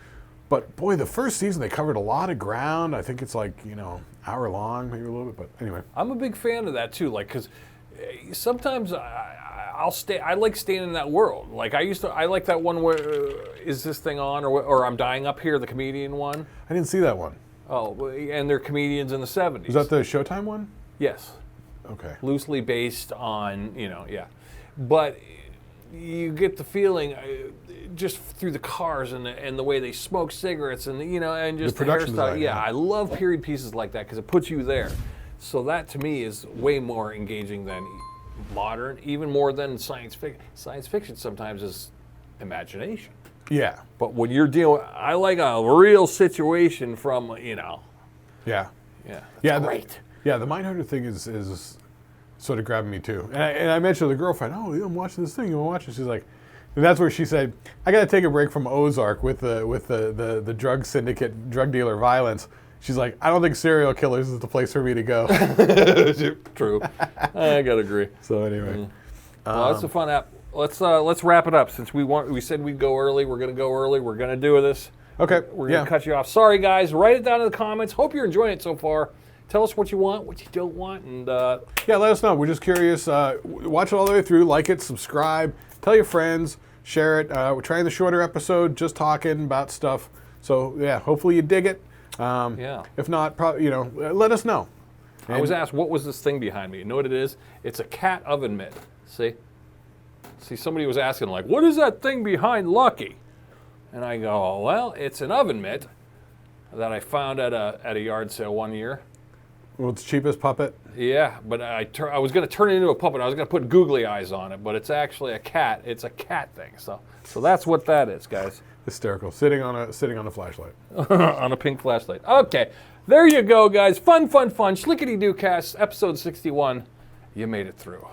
But boy, the first season they covered a lot of ground. I think it's like, you know, hour long, maybe a little bit. But anyway,
I'm a big fan of that too. Like, because sometimes I like staying in that world. Like I like that one where is this thing on, or I'm Dying Up Here, the comedian one.
I didn't see that one.
Oh, and they're comedians in the 70s.
Is that the Showtime one?
Yes.
Okay.
Loosely based on, yeah. But you get the feeling just through the cars and the way they smoke cigarettes and, and just
the production
hairstyle.
design,
Yeah, I love period pieces like that because it puts you there. So that to me is way more engaging than modern, even more than science fiction. Science fiction sometimes is imagination.
Yeah.
But when you're dealing, I like a real situation from,
Yeah.
Yeah.
That's
great.
The Mindhunter thing is sort of grabbing me too. And I mentioned to the girlfriend, I'm watching this thing. You want to watch it? She's like, and that's where she said, I got to take a break from Ozark with the drug syndicate, drug dealer violence. She's like, I don't think Serial Killers is the place for me to go.
True. I gotta agree.
So anyway,
Well, that's a fun app. Let's wrap it up since we said we'd go early. We're gonna go early. We're gonna do this.
Okay.
We're gonna cut you off. Sorry, guys. Write it down in the comments. Hope you're enjoying it so far. Tell us what you want, what you don't want, and
let us know. We're just curious. Watch it all the way through. Like it, subscribe, tell your friends, share it. We're trying the shorter episode, just talking about stuff. So yeah, hopefully you dig it. If not, let us know.
I was asked, what was this thing behind me? You know what it is? It's a cat oven mitt. See, somebody was asking, like, what is that thing behind Lucky? And I go, well, it's an oven mitt that I found at a yard sale one year.
World's cheapest puppet.
Yeah, but I was going to turn it into a puppet. I was going to put googly eyes on it, but it's actually a cat. It's a cat thing. So that's what that is, guys.
Hysterical. Sitting on a flashlight.
On a pink flashlight. Okay, there you go, guys. Fun. Shlicketty-doocast, episode 61. You made it through.